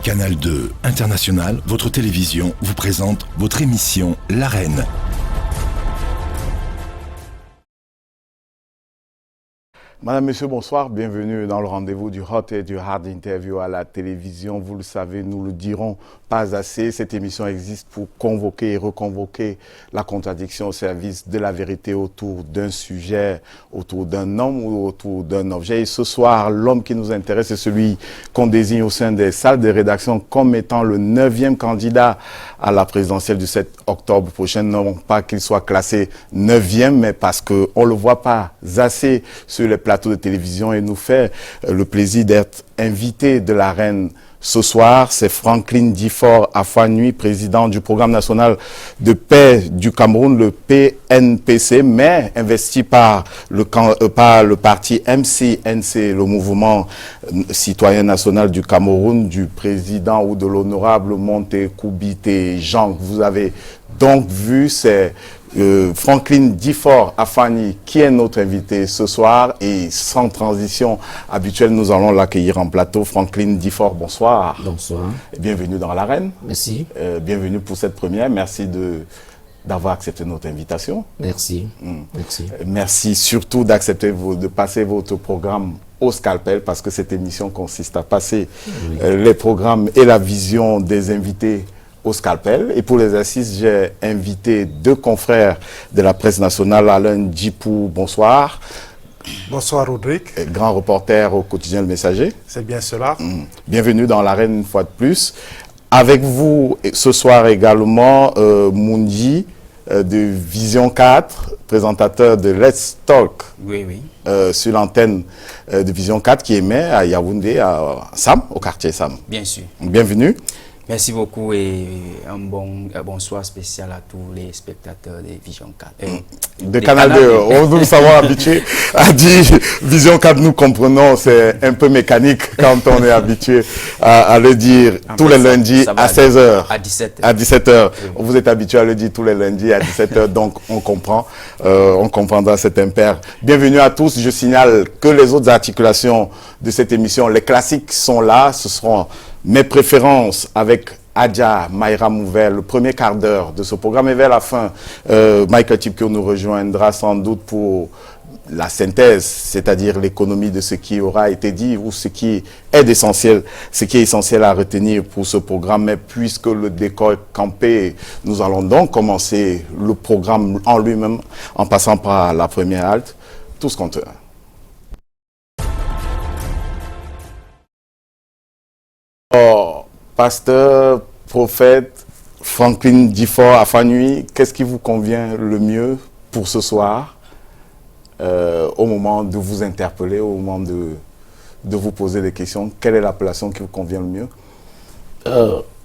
Canal 2 International, votre télévision, vous présente votre émission L'Arène. Madame, Monsieur, bonsoir. Bienvenue dans le rendez-vous du Hot et du Hard Interview à la télévision. Vous le savez, nous le dirons pas assez. Cette émission existe pour convoquer et reconvoquer la contradiction au service de la vérité autour d'un sujet, autour d'un homme ou autour d'un objet. Et ce soir, l'homme qui nous intéresse est celui qu'on désigne au sein des salles de rédaction comme étant le 9e candidat à la présidentielle du 7 octobre prochain. Non pas qu'il soit classé 9e, mais parce qu'on ne le voit pas assez sur les plateaux de télévision et nous fait le plaisir d'être invité de l'Arène ce soir. C'est Franklin Difford Afanoui, président du Programme national de paix du Cameroun, le PNPC, mais investi par le parti MCNC, le mouvement citoyen national du Cameroun, du président ou de l'honorable Montekou Biteye Jean. Vous avez donc vu, c'est Franklin Difford Afanoui qui est notre invité ce soir et sans transition habituelle, nous allons l'accueillir en plateau. Franklin Difford, bonsoir. Bonsoir. Et bienvenue dans l'Arène. Merci. Bienvenue pour cette première. Merci d'avoir accepté notre invitation. Merci. Merci. Merci surtout d'accepter de passer votre programme au scalpel parce que cette émission consiste à passer les programmes et la vision des invités au scalpel. Et pour les assises, j'ai invité deux confrères de la presse nationale, Alain Djipou, bonsoir. Bonsoir Rodrigue. Grand reporter au quotidien Le Messager. C'est bien cela. Bienvenue dans l'Arène une fois de plus. Avec vous ce soir également, Mundi de Vision 4, présentateur de Let's Talk. Oui. Sur l'antenne de Vision 4 qui émet à Yaoundé, à Sam, au quartier Sam. Bien sûr. Bienvenue. Merci beaucoup et un bonsoir spécial à tous les spectateurs de Vision 4. De Canal 2, on nous sommes habitués à dire Vision 4, nous comprenons, c'est un peu mécanique quand on est habitué à le dire tous les lundis à 16h. À 17h. À 17h. Vous êtes habitué à le dire tous les lundis à 17h, donc on comprend. On comprendra cet impair. Bienvenue à tous. Je signale que les autres articulations de cette émission, les classiques sont là. Ce seront mes préférences avec Adja Mayra Mouver, le premier quart d'heure de ce programme. Et vers la fin, Michael Tipkio nous rejoindra sans doute pour la synthèse, c'est-à-dire l'économie de ce qui aura été dit ou ce qui est essentiel, ce qui est essentiel à retenir pour ce programme. Mais puisque le décor est campé, nous allons donc commencer le programme en lui-même en passant par la première halte. Tous contre un. Pasteur, prophète, Franklin Difford Afanoui, qu'est-ce qui vous convient le mieux pour ce soir, au moment de vous interpeller, au moment de vous poser des questions? Quelle est l'appellation qui vous convient le mieux?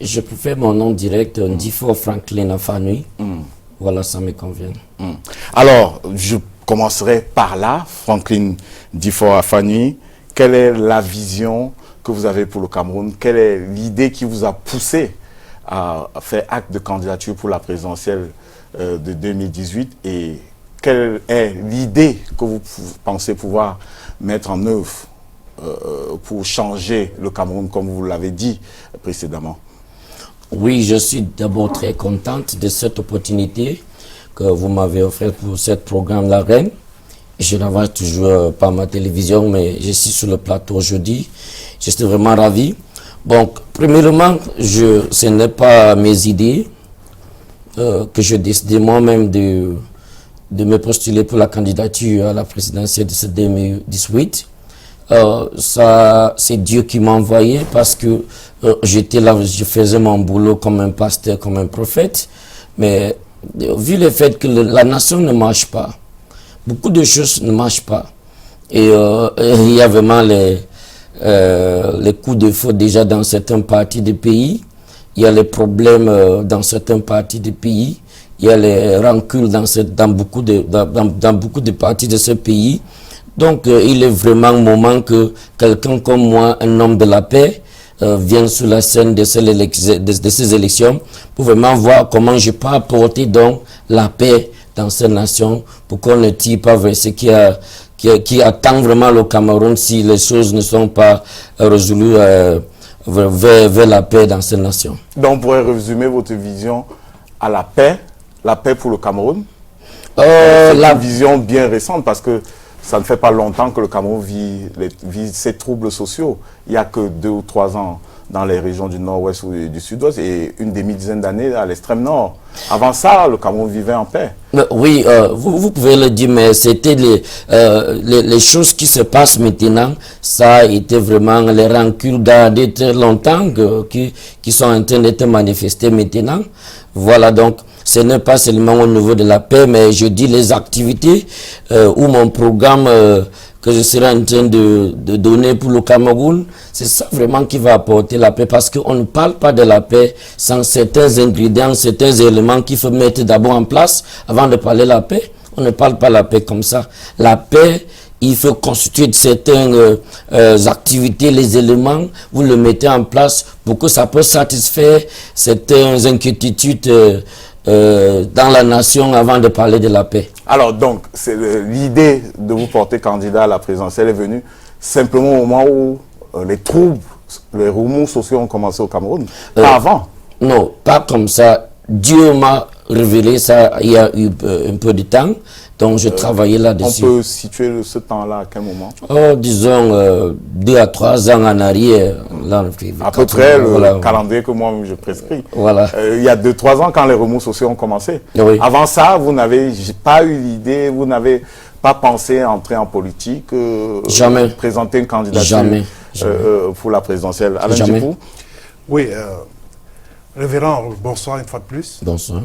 Je préfère mon nom direct, Difford Franklin Afanoui. Voilà, ça me convient. Alors, je commencerai par là, Franklin Difford Afanoui. Quelle est la vision que vous avez pour le Cameroun? Quelle est l'idée qui vous a poussé à faire acte de candidature pour la présidentielle de 2018 et quelle est l'idée que vous pensez pouvoir mettre en œuvre pour changer le Cameroun comme vous l'avez dit précédemment? Oui, je suis d'abord très contente de cette opportunité que vous m'avez offerte pour ce programme L'Arène. Je ne la vois toujours par ma télévision, mais je suis sur le plateau aujourd'hui. Je suis vraiment ravi. Bon, premièrement, ce n'est pas mes idées que je décidais moi-même de me postuler pour la candidature à la présidentielle de ce 2018. Ça, c'est Dieu qui m'a envoyé parce que j'étais là, je faisais mon boulot comme un pasteur, comme un prophète. Mais vu le fait que la nation ne marche pas, beaucoup de choses ne marchent pas. Et il y a vraiment les coups de feu déjà dans certains partis du pays. Il y a les problèmes dans certains partis du pays. Il y a les rancunes dans beaucoup de partis de ce pays. Donc, il est vraiment un moment que quelqu'un comme moi, un homme de la paix, vienne sur la scène de ces élections pour vraiment voir comment je peux apporter donc la paix dans cette nation pour qu'on ne tire pas vers ce qui attend vraiment le Cameroun si les choses ne sont pas résolues vers la paix dans cette nation. Donc, on pourrait résumer votre vision à la paix pour le Cameroun. La vision bien récente parce que ça ne fait pas longtemps que le Cameroun vit ses troubles sociaux. Il n'y a que 2 ou 3 ans dans les régions du nord-ouest ou du sud-ouest et une demi-dizaine d'années à l'extrême nord. Avant ça, le Cameroun vivait en paix. Oui, vous pouvez le dire, mais c'était les choses qui se passent maintenant. Ça a été vraiment les rancunes gardées très longtemps qui sont en train d'être manifestées maintenant. Voilà, donc ce n'est pas seulement au niveau de la paix, mais je dis les activités ou mon programme que je serai en train de donner pour le Cameroun, c'est ça vraiment qui va apporter la paix, parce qu'on ne parle pas de la paix sans certains ingrédients, certains éléments qu'il faut mettre d'abord en place avant de parler de la paix. On ne parle pas de la paix comme ça. La paix, il faut constituer certaines activités, les éléments, vous le mettez en place pour que ça puisse satisfaire certaines inquiétudes dans la nation avant de parler de la paix. Alors donc, l'idée de vous porter candidat à la présidentielle est venue simplement au moment où les troubles, les remous sociaux ont commencé au Cameroun, pas avant. Non, pas comme ça. Dieu m'a révélé ça il y a eu un peu de temps, donc je travaillais là-dessus. On peut situer ce temps-là à quel moment? Disons 2 à 3 ans en arrière. Là, à peu près le calendrier que moi je prescris. Voilà. Il y a 2-3 ans quand les remous sociaux ont commencé. Oui. Avant ça, vous n'avez pas eu l'idée, vous n'avez pas pensé à entrer en politique, jamais. Présenter une candidature jamais. Pour la présidentielle. Alain Jamais. Djipou? Oui, révérend, bonsoir une fois de plus. Bonsoir.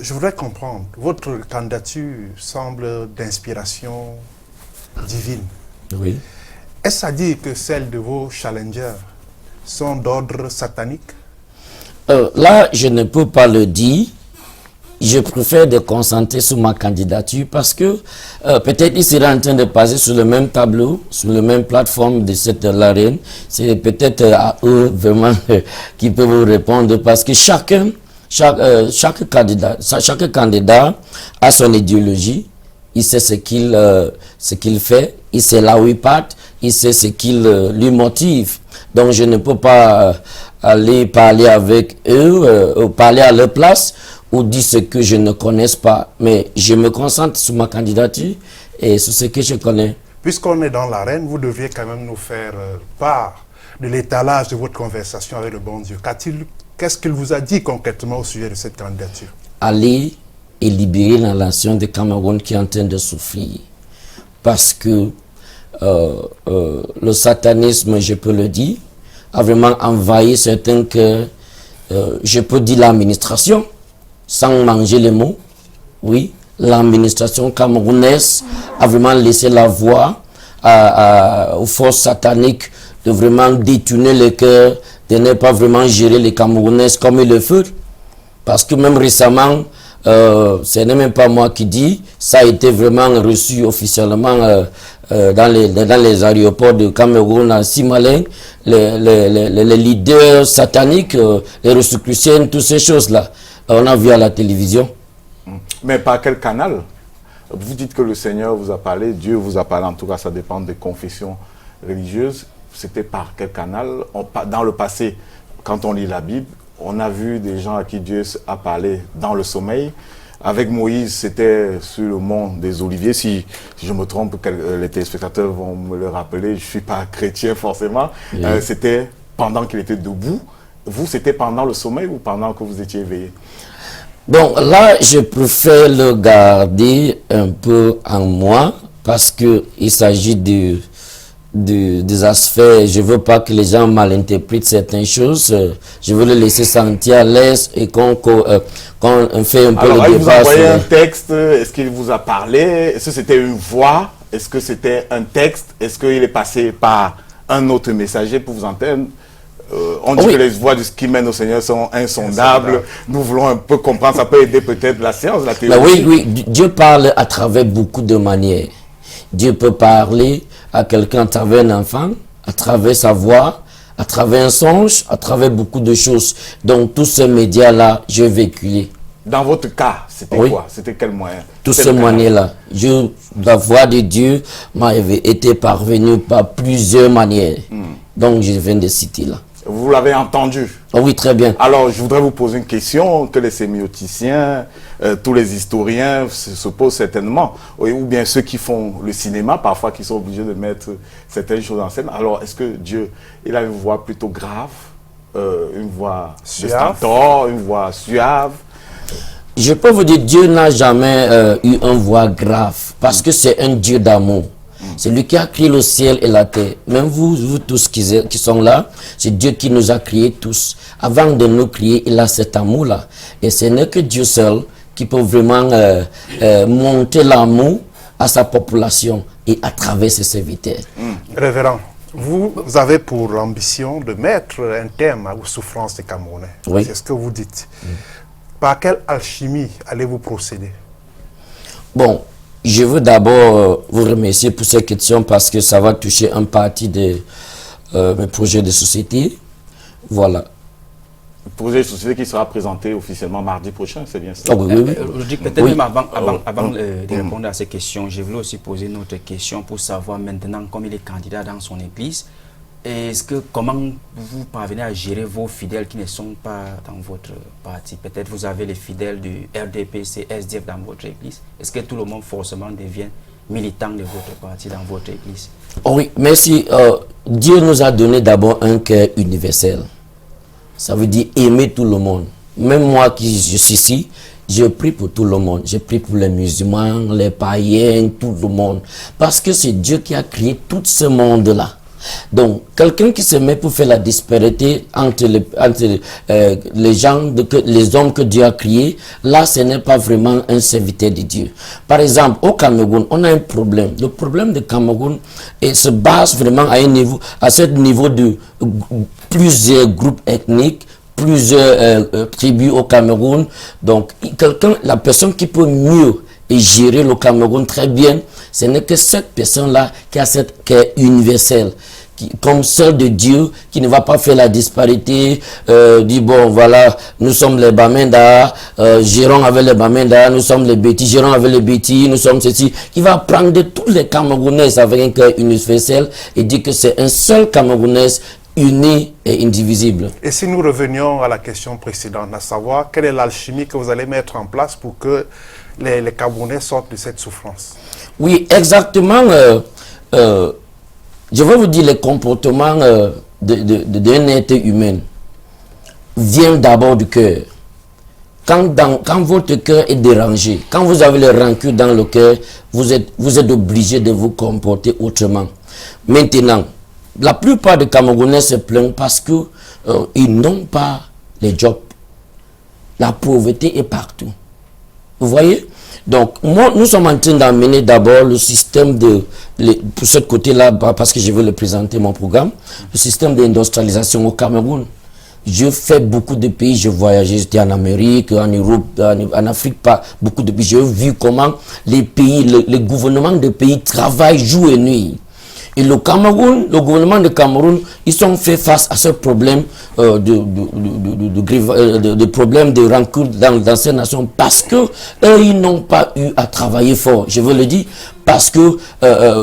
Je voudrais comprendre, votre candidature semble d'inspiration divine. Oui. Est-ce à dire que celles de vos challengers sont d'ordre satanique? Là, je ne peux pas le dire. Je préfère de concentrer sur ma candidature parce que peut-être ils seraient en train de passer sur le même tableau, sur la même plateforme de cette l'arène. C'est peut-être à eux vraiment qui peuvent vous répondre parce que chaque candidat a son idéologie. Il sait ce qu'il fait, il sait là où il part, il sait ce qui lui motive. Donc je ne peux pas aller parler avec eux, ou parler à leur place, ou dire ce que je ne connais pas. Mais je me concentre sur ma candidature et sur ce que je connais. Puisqu'on est dans l'arène, vous devriez quand même nous faire part de l'étalage de votre conversation avec le bon Dieu. Qu'est-ce qu'il vous a dit concrètement au sujet de cette candidature? Aller et libérer la nation de Cameroun qui est en train de souffrir. Parce que le satanisme, je peux le dire, a vraiment envahi certains cœurs. Je peux dire l'administration, sans manger les mots. Oui, l'administration camerounaise a vraiment laissé la voie aux forces sataniques de vraiment détourner le cœur, de ne pas vraiment gérer les Camerounais comme il le faut. Parce que même récemment, ce n'est même pas moi qui dis, ça a été vraiment reçu officiellement dans les aéroports de Cameroun à Simaleng, les leaders sataniques, les Rosicruciens, toutes ces choses-là. On a vu à la télévision. Mais par quel canal? Vous dites que le Seigneur vous a parlé, Dieu vous a parlé, en tout cas ça dépend des confessions religieuses. C'était par quel canal? Dans le passé, quand on lit la Bible, on a vu des gens à qui Dieu a parlé dans le sommeil. Avec Moïse, c'était sur le mont des Oliviers. Si je me trompe, les téléspectateurs vont me le rappeler. Je ne suis pas chrétien forcément. Oui. C'était pendant qu'il était debout. Vous, c'était pendant le sommeil ou pendant que vous étiez éveillé? Bon, là, je préfère le garder un peu en moi parce qu'il s'agit des aspects, je veux pas que les gens malinterprètent certaines choses, je veux les laisser sentir à l'aise et qu'on fait un peu le débat. Alors, il vous a envoyé un texte, est-ce qu'il vous a parlé? Est-ce que c'était une voix? Est-ce que c'était un texte? Est-ce qu'il est passé par un autre messager pour vous entendre? On dit que les voies qui mènent au Seigneur sont insondables. Nous voulons un peu comprendre, ça peut aider peut-être la science, la théologie. Oui, Dieu parle à travers beaucoup de manières. Dieu peut parler à quelqu'un à travers un enfant, à travers sa voix, à travers un songe, à travers beaucoup de choses. Donc, tous ces médias-là, j'ai véhiculé. Dans votre cas, c'était quoi? C'était quel moyen? Tous ces moyens-là. La voix de Dieu m'a été parvenue par plusieurs manières. Donc, je viens de citer là. Vous l'avez entendu. Oh oui, très bien. Alors, je voudrais vous poser une question que les sémioticiens, tous les historiens se posent certainement, ou bien ceux qui font le cinéma, parfois qui sont obligés de mettre certaines choses en scène. Alors, est-ce que Dieu, il a une voix plutôt grave, une voix de stentor, une voix suave? Je peux vous dire, Dieu n'a jamais eu une voix grave, parce que c'est un Dieu d'amour. C'est lui qui a créé le ciel et la terre. Même vous tous qui sont là, c'est Dieu qui nous a créés tous. Avant de nous créer, il a cet amour-là. Et ce n'est que Dieu seul qui peut vraiment monter l'amour à sa population et à travers ses serviteurs. Révérend, vous avez pour ambition de mettre un terme aux souffrances des Camerounais. Oui. C'est ce que vous dites. Par quelle alchimie allez-vous procéder? Bon, je veux d'abord vous remercier pour cette question parce que ça va toucher un parti de mes projets de société. Voilà. Le projet de société qui sera présenté officiellement mardi prochain, c'est bien ça? Oh, oui, oui. Peut-être même avant de répondre à ces questions, je voulais aussi poser une autre question pour savoir maintenant, comme il est candidat dans son église, comment vous parvenez à gérer vos fidèles qui ne sont pas dans votre parti? Peut-être vous avez les fidèles du RDPC, SDF dans votre église. Est-ce que tout le monde forcément devient militant de votre parti dans votre église? Oh oui, merci. Dieu nous a donné d'abord un cœur universel. Ça veut dire aimer tout le monde. Même moi qui je suis ici, je prie pour tout le monde. Je prie pour les musulmans, les païens, tout le monde. Parce que c'est Dieu qui a créé tout ce monde-là. Donc, quelqu'un qui se met pour faire la disparité entre les gens, les hommes que Dieu a créés, là, ce n'est pas vraiment un serviteur de Dieu. Par exemple, au Cameroun, on a un problème. Le problème du Cameroun se base vraiment à ce niveau de plusieurs groupes ethniques, plusieurs tribus au Cameroun. Donc, la personne qui peut mieux gérer le Cameroun très bien, ce n'est que cette personne-là qui a cette cœur universel, comme celle de Dieu, qui ne va pas faire la disparité, dit bon voilà, nous sommes les Bamenda, gérons avec les Bamenda, nous sommes les Bétis, gérons avec les Bétis, nous sommes ceci, qui va prendre tous les Camerounais avec un cœur universel et dire que c'est un seul Camerounais uni et indivisible. Et si nous revenions à la question précédente, à savoir quelle est l'alchimie que vous allez mettre en place pour que les Camerounais sortent de cette souffrance? Oui, exactement. Je vais vous dire, les comportements d'un être humain viennent d'abord du cœur. Quand votre cœur est dérangé, quand vous avez le rancune dans le cœur, vous êtes obligé de vous comporter autrement. Maintenant, la plupart des Camerounais se plaignent parce qu'ils n'ont pas les jobs. La pauvreté est partout. Vous voyez? Donc, nous sommes en train d'amener d'abord le système pour ce côté-là, parce que je veux le présenter mon programme, le système d'industrialisation au Cameroun. Je fais beaucoup de pays, je voyageais, j'étais en Amérique, en Europe, en Afrique, pas beaucoup de pays. J'ai vu comment les pays, les gouvernements de pays travaillent jour et nuit. Et le gouvernement du Cameroun, ils sont fait face à ce problème de problème de rancune dans ces nations parce que eux, ils n'ont pas eu à travailler fort. Je veux le dire parce que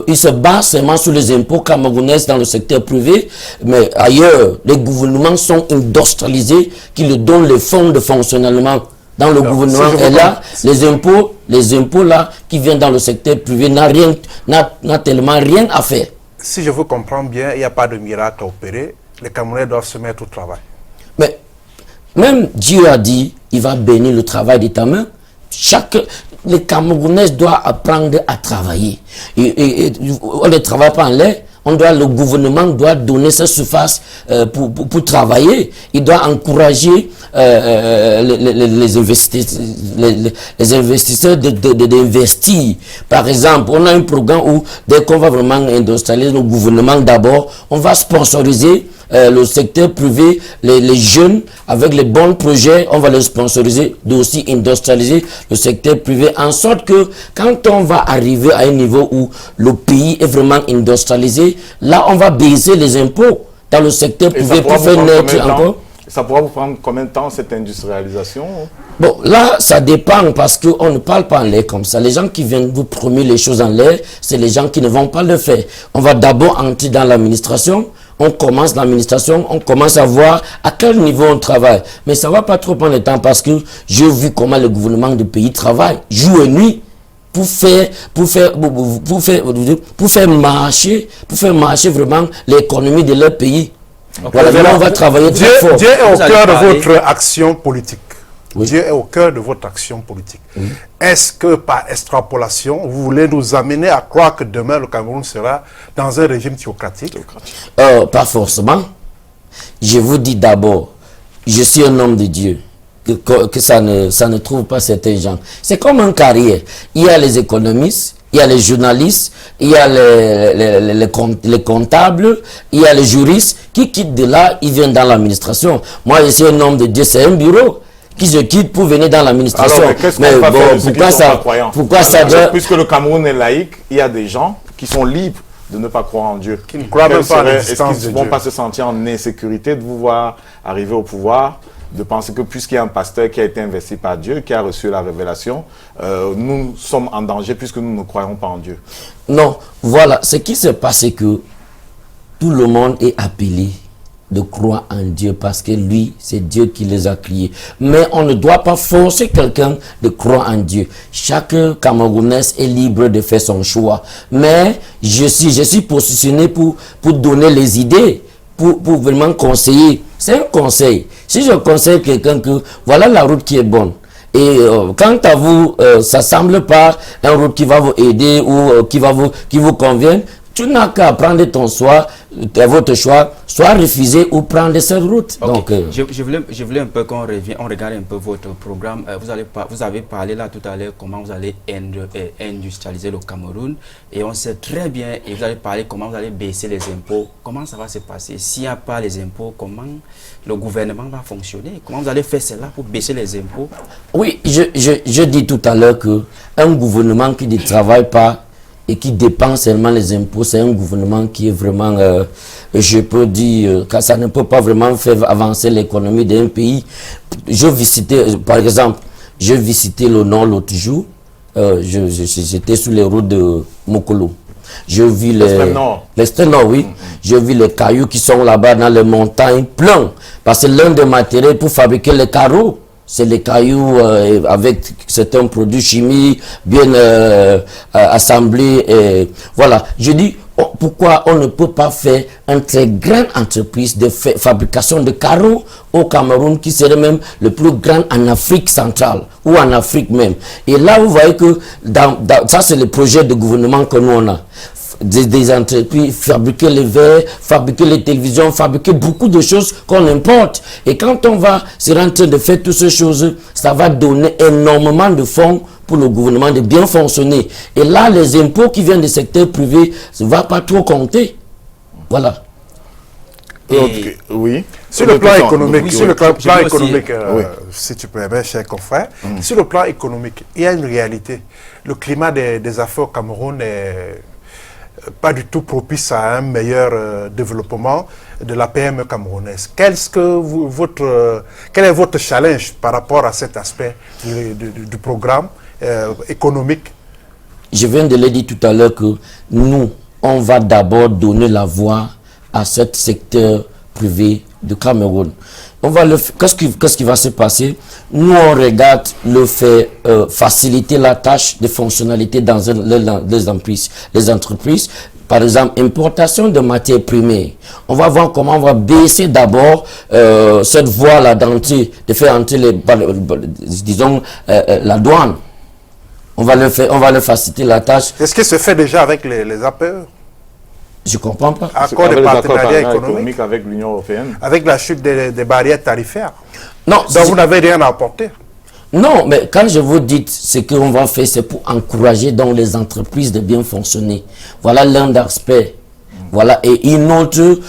ils se basent seulement sur les impôts camerounais dans le secteur privé, mais ailleurs, les gouvernements sont industrialisés qui leur donnent les fonds de fonctionnement. Dans le gouvernement, et là, les impôts là qui viennent dans le secteur privé n'a tellement rien à faire. Si je vous comprends bien, il n'y a pas de miracle à opérer. Les Camerounais doivent se mettre au travail. Mais même Dieu a dit, il va bénir le travail de ta main. Les Camerounais doivent apprendre à travailler. Et on ne travaille pas en l'air. Le gouvernement doit donner sa surface pour travailler. Il doit encourager les investisseurs d'investir. Par exemple, on a un programme où dès qu'on va vraiment industrialiser le gouvernement d'abord, on va sponsoriser le secteur privé, les jeunes avec les bons projets, on va les sponsoriser, d'aussi industrialiser le secteur privé, en sorte que quand on va arriver à un niveau où le pays est vraiment industrialisé, là on va baisser les impôts dans le secteur privé pour faire naître encore. Ça pourra vous prendre combien de temps cette industrialisation? Bon, là, ça dépend parce qu'on ne parle pas en l'air comme ça. Les gens qui viennent vous promettre les choses en l'air, c'est les gens qui ne vont pas le faire. On va d'abord entrer dans l'administration, on commence l'administration, on commence à voir à quel niveau on travaille. Mais ça va pas trop prendre le temps parce que j'ai vu comment le gouvernement du pays travaille, jour et nuit, pour faire marcher vraiment l'économie de leur pays. Voilà, là, on va travailler très fort. Dieu est au cœur de votre action politique. Oui. Dieu est au cœur de votre action politique. Oui. Est-ce que par extrapolation, vous voulez nous amener à croire que demain le Cameroun sera dans un régime théocratique? Pas forcément. Je vous dis d'abord, je suis un homme de Dieu. Que ça ne trouve pas certains gens. C'est comme une carrière. Il y a les économistes, il y a les journalistes, il y a les comptables, il y a les juristes qui quittent de là, ils viennent dans l'administration. Moi, je suis un homme de Dieu, c'est un bureau qui se quitte pour venir dans l'administration. Alors, qu'est-ce qu'on va faire pourquoi ça doit... Puisque le Cameroun est laïque, il y a des gens qui sont libres de ne pas croire en Dieu. Qui ne croient même pas en l'existence de Dieu. Est-ce qu'ils ne vont pas se sentir en insécurité de vous voir arriver au pouvoir, de penser que puisqu'il y a un pasteur qui a été investi par Dieu, qui a reçu la révélation, nous sommes en danger puisque nous ne croyons pas en Dieu? Non, voilà, ce qui se passe, c'est que tout le monde est appelé de croire en Dieu parce que lui, c'est Dieu qui les a créés. Mais on ne doit pas forcer quelqu'un de croire en Dieu. Chaque Camerounais est libre de faire son choix. Mais je suis positionné pour donner les idées, pour vraiment conseiller. C'est un conseil. Si je conseille quelqu'un que voilà la route qui est bonne, et quant à vous, ça semble pas une route qui va vous aider ou qui vous convient, tu n'as qu'à prendre votre choix, soit refuser ou prendre cette route. Okay. Donc, je voulais un peu qu'on regarde un peu votre programme. Vous avez parlé là tout à l'heure comment vous allez industrialiser le Cameroun. Et on sait très bien, et vous avez parlé comment vous allez baisser les impôts. Comment ça va se passer? S'il n'y a pas les impôts, comment le gouvernement va fonctionner? Comment vous allez faire cela pour baisser les impôts? Oui, je dis tout à l'heure qu'un gouvernement qui ne travaille pas et qui dépense seulement les impôts, c'est un gouvernement qui est vraiment, je peux dire, que ça ne peut pas vraiment faire avancer l'économie d'un pays. Par exemple, je visitais le nord l'autre jour, j'étais sur les routes de Mokolo. Je vis l'extrême nord, oui. Je vis les cailloux qui sont là-bas dans les montagnes pleins. Parce que l'un des matériels pour fabriquer les carreaux, c'est les cailloux avec certains produits chimiques bien assemblés. Voilà. Je dis, pourquoi on ne peut pas faire une très grande entreprise de fabrication de carreaux au Cameroun, qui serait même le plus grand en Afrique centrale ou en Afrique même. Et là, vous voyez que ça, c'est le projet de gouvernement que nous on a. Des entreprises, fabriquer les verres, fabriquer les télévisions, fabriquer beaucoup de choses qu'on importe. Et quand on va se rendre en train de faire toutes ces choses, ça va donner énormément de fonds pour le gouvernement de bien fonctionner. Et là, les impôts qui viennent du secteur privé ne vont pas trop compter. Voilà. Oui. Sur le plan économique, si tu permets, cher confrère, sur le plan économique, il y a une réalité. Le climat des affaires au Cameroun est pas du tout propice à un meilleur développement de la PME camerounaise. Quel est votre challenge par rapport à cet aspect du programme économique? Je viens de le dire tout à l'heure que nous, on va d'abord donner la voix à ce secteur privé du Cameroun. Qu'est-ce qui va se passer? Nous, on regarde le fait faciliter la tâche de fonctionnalité dans les entreprises. Par exemple, importation de matières premières. On va voir comment on va baisser d'abord cette voie-là d'entrée, de faire entrer la douane. On va le faciliter la tâche. Est-ce que se fait déjà avec les APE? Je ne comprends pas. Accord de partenariat économique avec l'Union européenne. Avec la chute des barrières tarifaires. Non, donc vous n'avez rien à apporter. Non, mais quand je vous dis ce qu'on va faire, c'est pour encourager donc les entreprises de bien fonctionner. Voilà l'un des aspects. Voilà, et une autre,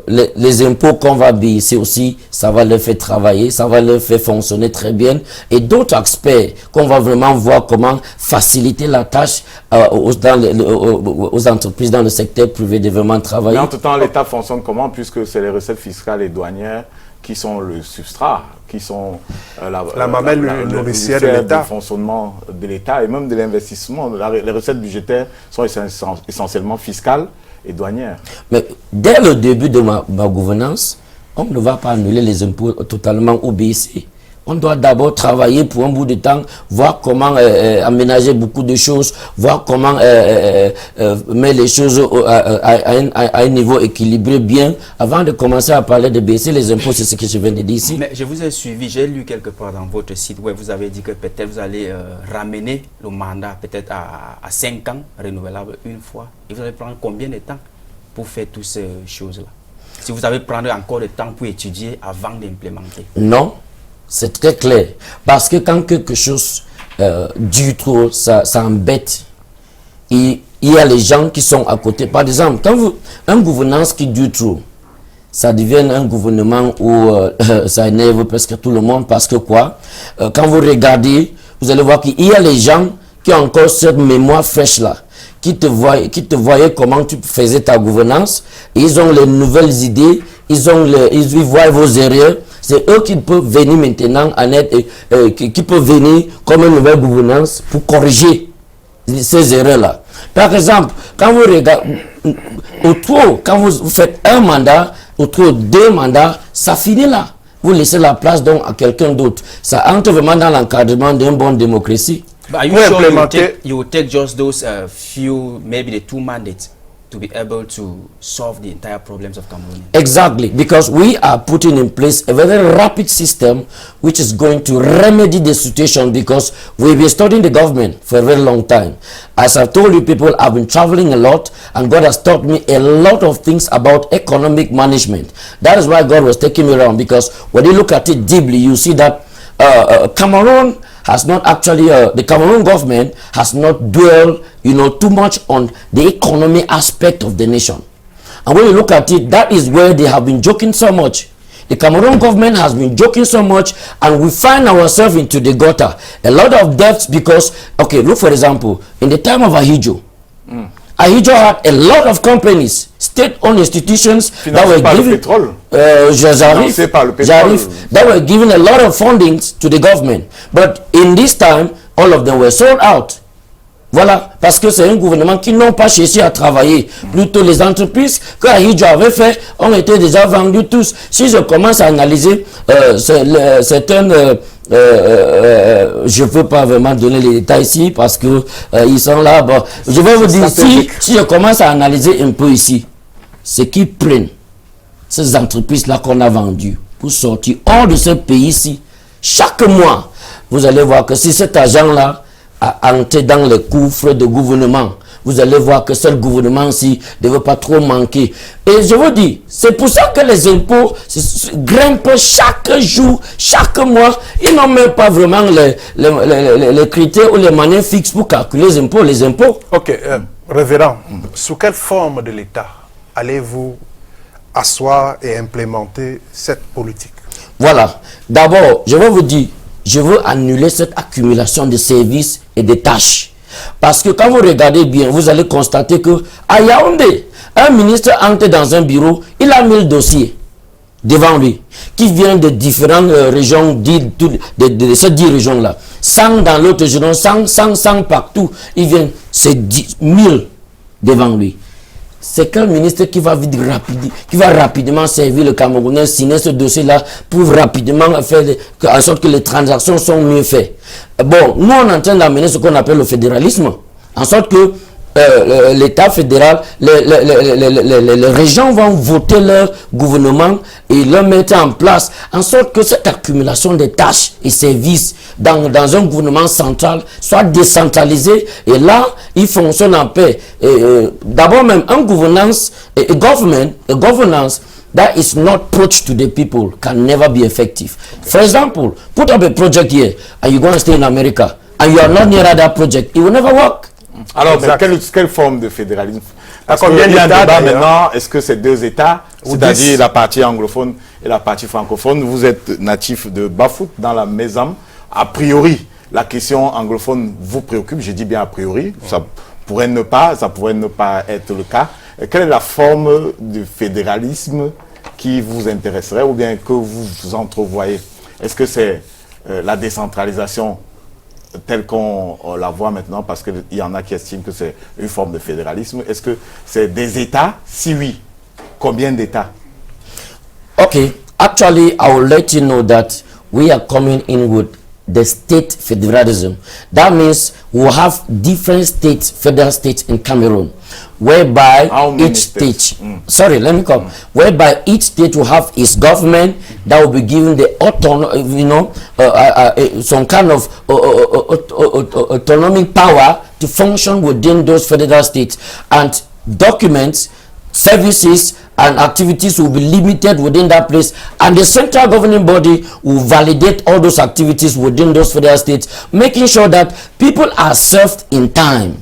les impôts qu'on va baisser aussi, ça va les faire travailler, ça va les faire fonctionner très bien. Et d'autres aspects qu'on va vraiment voir comment faciliter la tâche aux entreprises dans le secteur privé de vraiment travailler. Mais en tout temps, l'État fonctionne comment, puisque c'est les recettes fiscales et douanières qui sont le substrat, qui sont la mamelle nourricière de l'État, le fonctionnement de l'État et même de l'investissement. Les recettes budgétaires sont essentiellement fiscales et douanières. Mais dès le début de ma gouvernance, on ne va pas annuler les impôts totalement ou baisser. On doit d'abord travailler pour un bout de temps, voir comment aménager beaucoup de choses, voir comment mettre les choses à un niveau équilibré bien, avant de commencer à parler de baisser les impôts. C'est ce que je viens de dire ici. Mais je vous ai suivi, j'ai lu quelque part dans votre site web, vous avez dit que peut-être vous allez ramener le mandat peut-être à 5 ans, renouvelable une fois. Et vous allez prendre combien de temps pour faire toutes ces choses-là? Si vous allez prendre encore de temps pour étudier avant d'implémenter? Non. C'est très clair. Parce que quand quelque chose dure trop, ça embête. Il y a les gens qui sont à côté. Par exemple, quand un gouvernance qui dure trop, ça devient un gouvernement où ça énerve presque tout le monde. Parce que quoi? Quand vous regardez, vous allez voir qu'il y a les gens qui ont encore cette mémoire fraîche-là, qui te voyaient comment tu faisais ta gouvernance. Ils ont les nouvelles idées, ils voient vos erreurs. C'est eux qui peuvent venir maintenant en aide, qui peuvent venir comme une nouvelle gouvernance pour corriger ces erreurs-là. Par exemple, quand vous regardez, quand vous faites un mandat, autour de 2 mandats, ça finit là. Vous laissez la place donc à quelqu'un d'autre. Ça entre vraiment dans l'encadrement d'une bonne démocratie. But are you sure you will take just those few, maybe the 2 mandates, to be able to solve the entire problems of Cameroon? Exactly, because we are putting in place a very rapid system which is going to remedy the situation, because we've been studying the government for a very long time. As I've told you people, I've been traveling a lot, and God has taught me a lot of things about economic management. That is why God was taking me around, because when you look at it deeply, you see that Cameroon has not actually, the Cameroon government has not dwelled, too much on the economic aspect of the nation. And when you look at it, that is where they have been joking so much. The Cameroon government has been joking so much, and we find ourselves into the gutter. A lot of debts because, okay, look for example, in the time of Ahidjo, Ahidjo had a lot of companies, state-owned institutions that were giving, that were giving a lot of fundings to the government. But in this time, all of them were sold out. Voilà, parce que c'est un gouvernement qui n'ont pas cherché à travailler. Plutôt les entreprises que Ahidjo avait fait ont été déjà vendues tous. Si je commence à analyser certaines... je ne peux pas vraiment donner les détails ici parce que ils sont là. Bon, je vais vous dire, si je commence à analyser un peu ici, ce qui prennent ces entreprises-là qu'on a vendues pour sortir hors de ce pays-ci, chaque mois, vous allez voir que si cet argent-là a entré dans les coffres de gouvernement, vous allez voir que ce gouvernement-ci ne veut pas trop manquer. Et je vous dis, c'est pour ça que les impôts grimpent chaque jour, chaque mois. Ils n'ont même pas vraiment les critères ou les manières fixes pour calculer les impôts. Ok, révérend, sous quelle forme de l'État allez-vous asseoir et implémenter cette politique? Voilà, d'abord, je vais vous dire, je veux annuler cette accumulation de services et de tâches. Parce que quand vous regardez bien, vous allez constater que à Yaoundé, un ministre entre dans un bureau, il a 1000 dossiers devant lui, qui viennent de différentes régions, de ces 10 régions-là. 100 dans l'autre région, 100 partout. Il vient, c'est 1000 devant lui. C'est quel ministre qui va rapidement servir le Camerounais, signer ce dossier-là pour rapidement faire en sorte que les transactions sont mieux faites. Bon, nous on est en train d'amener ce qu'on appelle le fédéralisme, en sorte que l'État fédéral, les régions vont voter leur gouvernement et le mettre en place, en sorte que cette accumulation de tâches et services dans un gouvernement central soit décentralisée, et là, il fonctionne en paix. D'abord même, un governance that is not approach to the people can never be effective. For example, put up a project here and you're going to stay in America and you are not near that project, it will never work. Alors, quelle forme de fédéralisme? Parce qu'il y a un débat maintenant, est-ce que c'est 2 États, c'est-à-dire la partie anglophone et la partie francophone? Vous êtes natif de Bafouth, dans la Mézam. A priori, la question anglophone vous préoccupe, je dis bien a priori, ça pourrait ne pas être le cas. Quelle est la forme de fédéralisme qui vous intéresserait ou bien que vous entrevoyez? Est-ce que c'est la décentralisation telle qu'on la voit maintenant, parce qu'il y en a qui estiment que c'est une forme de fédéralisme? Est-ce que c'est des États? Si oui, combien d'États? Okay, actually, I will let you know that we are coming in with the state federalism. That means we have different states, federal states in Cameroon, whereby each state, sorry, let me come, whereby each state will have its government that will be given the some kind of autonomic power to function within those federal states, and documents, services and activities will be limited within that place, and the central governing body will validate all those activities within those federal states, making sure that people are served in time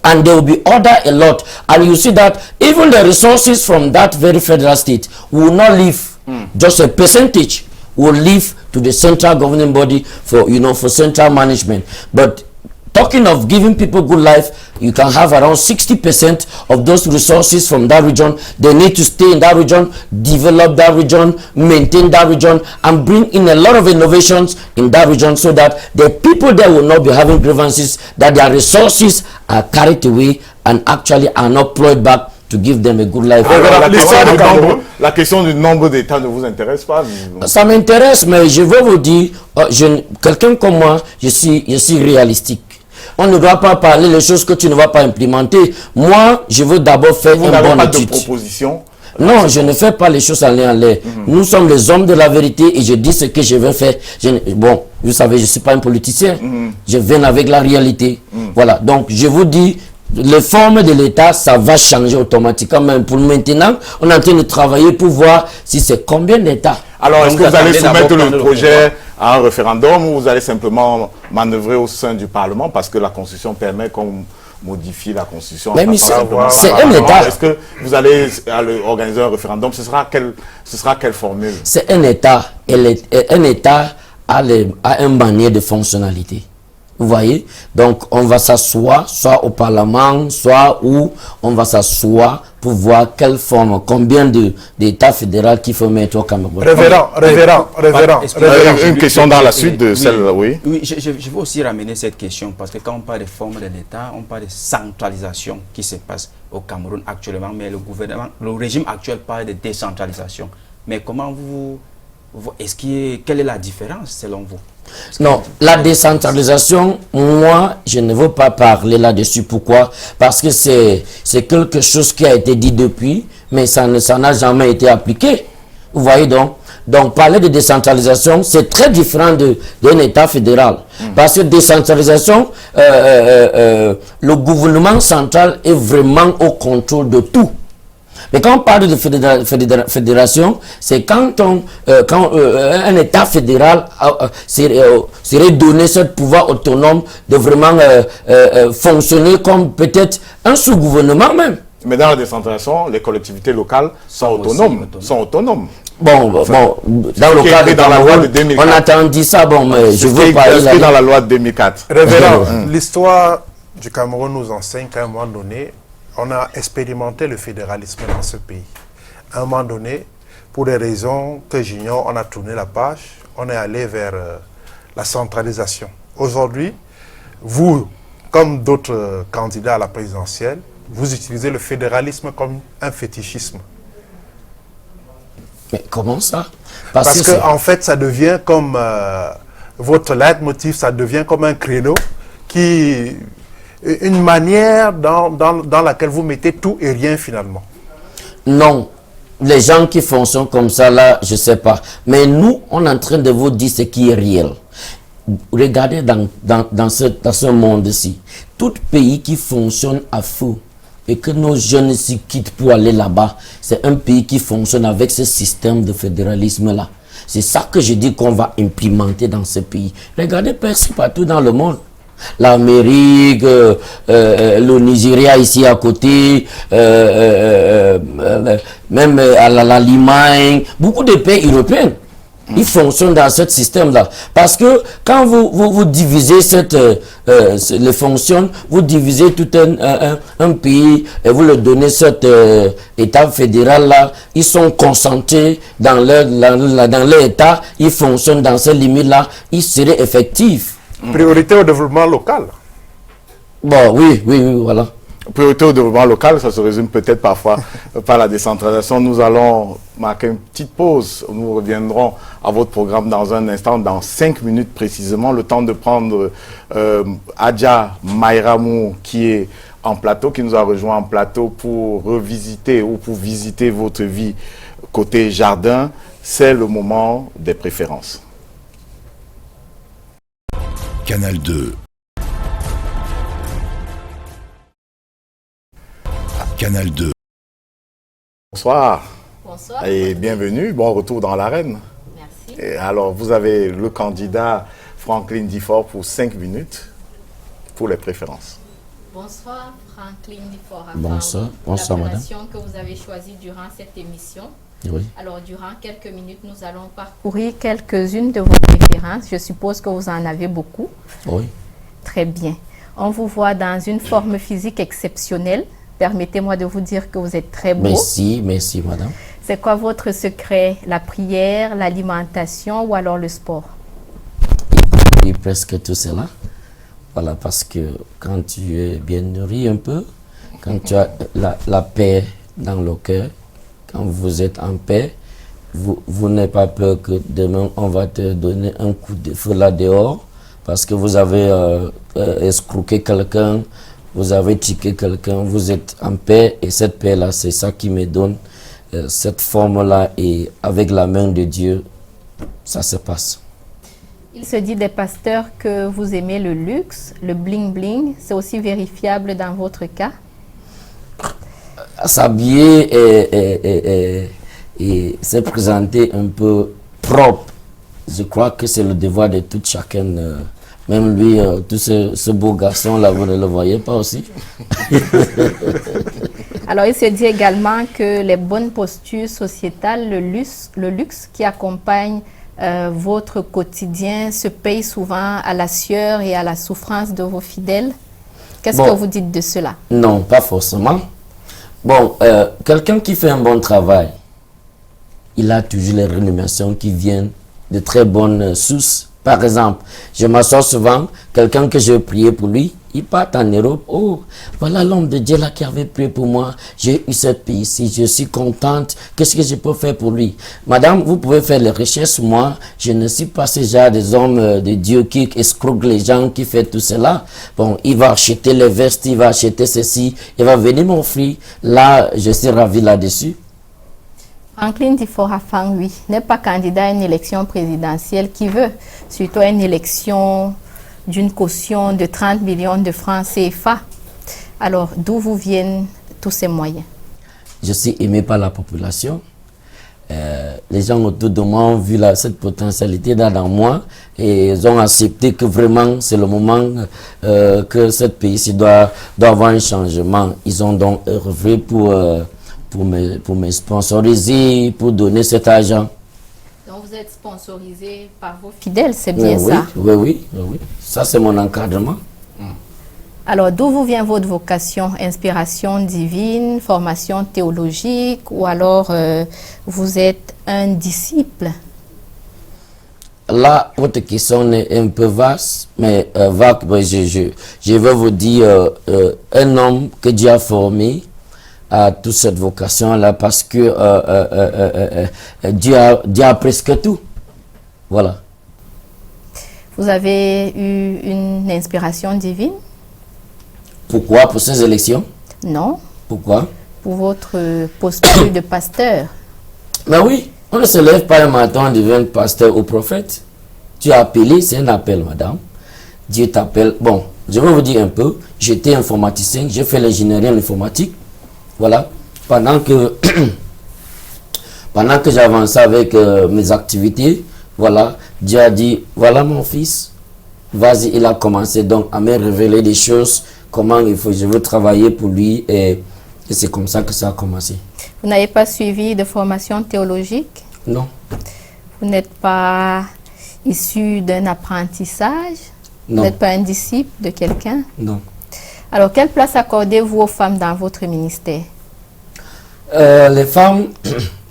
and they will be ordered a lot. And you see that even the resources from that very federal state will not leave, just a percentage will leave to the central governing body for for central management. But talking of giving people good life, you can have around 60% of those resources from that region. They need to stay in that region, develop that region, maintain that region, and bring in a lot of innovations in that region, so that the people there will not be having grievances, that their resources are carried away and actually are not plowed back to give them a good life. Alors, la question du nombre d'États ne vous intéresse pas? Ça m'intéresse, mais je veux vous dire, quelqu'un comme moi, je suis réalistique. On ne doit pas parler les choses que tu ne vas pas implémenter. Moi, je veux d'abord faire une bonne étude. Vous n'avez pas de proposition? Non, je ne fais pas les choses en l'air. Nous sommes les hommes de la vérité et je dis ce que je veux faire. Bon, vous savez, je ne suis pas un politicien. Je viens avec la réalité. Voilà, donc je vous dis, les formes de l'État, ça va changer automatiquement. Même pour maintenant, on est en train de travailler pour voir si c'est combien d'États. Alors, est-ce que vous allez soumettre le projet à un référendum ou vous allez simplement manœuvrer au sein du Parlement, parce que la Constitution permet qu'on modifie la Constitution? C'est un État. Est-ce que vous allez organiser un référendum? Ce sera quelle formule? C'est un État. Un État a un manière de fonctionnalité. Vous voyez? Donc, on va s'asseoir, soit au Parlement, soit où on va s'asseoir pour voir quelle forme, combien d'États fédéraux qu'il faut mettre au Cameroun. Révérend. Une question dans la suite de celle, oui. Oui, je veux aussi ramener cette question, parce que quand on parle de forme de l'État, on parle de centralisation qui se passe au Cameroun actuellement, mais le régime actuel parle de décentralisation. Mais comment quelle est la différence selon vous? Non, la décentralisation, moi, je ne veux pas parler là-dessus. Pourquoi? Parce que c'est quelque chose qui a été dit depuis, mais ça n'a jamais été appliqué. Vous voyez donc parler de décentralisation, c'est très différent d'un État fédéral. Parce que décentralisation, le gouvernement central est vraiment au contrôle de tout. Mais quand on parle de fédération, c'est quand un État fédéral serait donné ce pouvoir autonome de vraiment fonctionner comme peut-être un sous-gouvernement même. Mais dans la décentralisation, les collectivités locales sont autonomes. Bon, dans le cadre de la loi de 2004. On a entendu ça, mais je veux parler dans la loi de 2004. Révérend, l'histoire du Cameroun nous enseigne qu'à un moment donné, on a expérimenté le fédéralisme dans ce pays. À un moment donné, pour des raisons que j'ignore, on a tourné la page, on est allé vers la centralisation. Aujourd'hui, vous, comme d'autres candidats à la présidentielle, vous utilisez le fédéralisme comme un fétichisme. Mais comment ça? Parce que en fait, ça devient comme votre leitmotiv, ça devient comme un créneau qui... une manière dans laquelle vous mettez tout et rien finalement. Non, les gens qui fonctionnent comme ça là, je ne sais pas. Mais nous, on est en train de vous dire ce qui est réel. Regardez dans ce monde-ci, tout pays qui fonctionne à feu et que nos jeunes s'y quittent pour aller là-bas, c'est un pays qui fonctionne avec ce système de fédéralisme-là. C'est ça que je dis qu'on va implémenter dans ce pays. Regardez partout dans le monde. L'Amérique, le Nigeria ici à côté, même à l'Allemagne, beaucoup de pays européens. Ils fonctionnent dans ce système-là. Parce que quand vous divisez les fonctions, vous divisez tout un pays et vous le donnez cet État fédéral-là, ils sont concentrés dans leur État, ils fonctionnent dans ces limites-là, ils seraient effectifs. Priorité au développement local. Bon, oui, voilà. Priorité au développement local, ça se résume peut-être parfois par la décentralisation. Nous allons marquer une petite pause. Nous reviendrons à votre programme dans un instant, dans 5 minutes précisément. Le temps de prendre Adja Mayramou qui est en plateau, qui nous a rejoint en plateau pour revisiter ou pour visiter votre vie côté jardin. C'est le moment des préférences. Canal 2. Canal 2. Bonsoir. Bonsoir. Et bienvenue. Bon retour dans l'arène. Merci. Et alors, vous avez le candidat Franklin Difford pour 5 minutes pour les préférences. Bonsoir, Franklin Difford. Bonsoir, bonsoir madame. Que vous avez choisi durant cette émission. Oui. Alors, durant quelques minutes, nous allons parcourir quelques-unes de vos préférences. Je suppose que vous en avez beaucoup. Oui. Très bien. On vous voit dans une forme physique exceptionnelle. Permettez-moi de vous dire que vous êtes très beau. Merci madame. C'est quoi votre secret? La prière, l'alimentation ou alors le sport? Et presque tout cela. Voilà, parce que quand tu es bien nourri un peu, quand tu as la paix dans le cœur, quand vous êtes en paix, vous n'avez pas peur que demain on va te donner un coup de feu là dehors parce que vous avez escroqué quelqu'un, vous avez tiqué quelqu'un, vous êtes en paix et cette paix-là, c'est ça qui me donne cette forme-là et avec la main de Dieu, ça se passe. Il se dit des pasteurs que vous aimez le luxe, le bling-bling. C'est aussi vérifiable dans votre cas? S'habiller et se présenter un peu propre, je crois que c'est le devoir de tout chacun. Même lui, tout ce beau garçon-là, vous ne le voyez pas aussi? Alors, il se dit également que les bonnes postures sociétales, le luxe qui accompagne votre quotidien se paye souvent à la sueur et à la souffrance de vos fidèles. Qu'est-ce que vous dites de cela? Non, pas forcément. Bon, quelqu'un qui fait un bon travail, il a toujours les rémunérations qui viennent de très bonnes sources. Par exemple, je m'assois souvent, quelqu'un que j'ai prié pour lui, il part en Europe. Oh, voilà l'homme de Dieu là qui avait prié pour moi. J'ai eu cette paix ici, je suis contente. Qu'est-ce que je peux faire pour lui? Madame, vous pouvez faire les recherches. Moi, je ne suis pas ce genre des hommes de Dieu qui escroquent les gens, qui fait tout cela. Bon, il va acheter les vestes, il va acheter ceci, il va venir m'offrir. Là, je suis ravi là-dessus. Franklin Difford Afang, oui, n'est pas candidat à une élection présidentielle qui veut, surtout à une élection d'une caution de 30 millions de francs CFA. Alors, d'où vous viennent tous ces moyens? Je suis aimé par la population. Les gens autour de moi ont vu cette potentialité dans moi et ils ont accepté que vraiment c'est le moment que ce pays doit avoir un changement. Ils ont donc œuvré pour me sponsoriser, pour donner cet argent. Donc vous êtes sponsorisé par vos fidèles, c'est bien ça? Oui. Ça, c'est mon encadrement. Alors, d'où vous vient votre vocation? Inspiration divine, formation théologique ou alors vous êtes un disciple? Là, votre question est un peu vaste, mais je vais vous dire un homme que Dieu a formé à toute cette vocation-là parce que Dieu a presque tout. Voilà. Vous avez eu une inspiration divine? Pourquoi? Pour ces élections? Non. Pourquoi? Pour votre posture de pasteur. Mais oui, on ne se lève pas un matin, on devient pasteur ou prophète. Tu as appelé, c'est un appel, madame. Dieu t'appelle. Bon, je vais vous dire un peu. J'étais informaticien, j'ai fait l'ingénierie en informatique. Voilà. Pendant que j'avançais avec mes activités, voilà, Dieu a dit, voilà mon fils, vas-y, il a commencé donc à me révéler des choses, comment je veux travailler pour lui et c'est comme ça que ça a commencé. Vous n'avez pas suivi de formation théologique? Non. Vous Vous n'êtes pas issu d'un apprentissage? Non. Vous n'êtes pas un disciple de quelqu'un? Non. Alors, quelle place accordez-vous aux femmes dans votre ministère? Les femmes,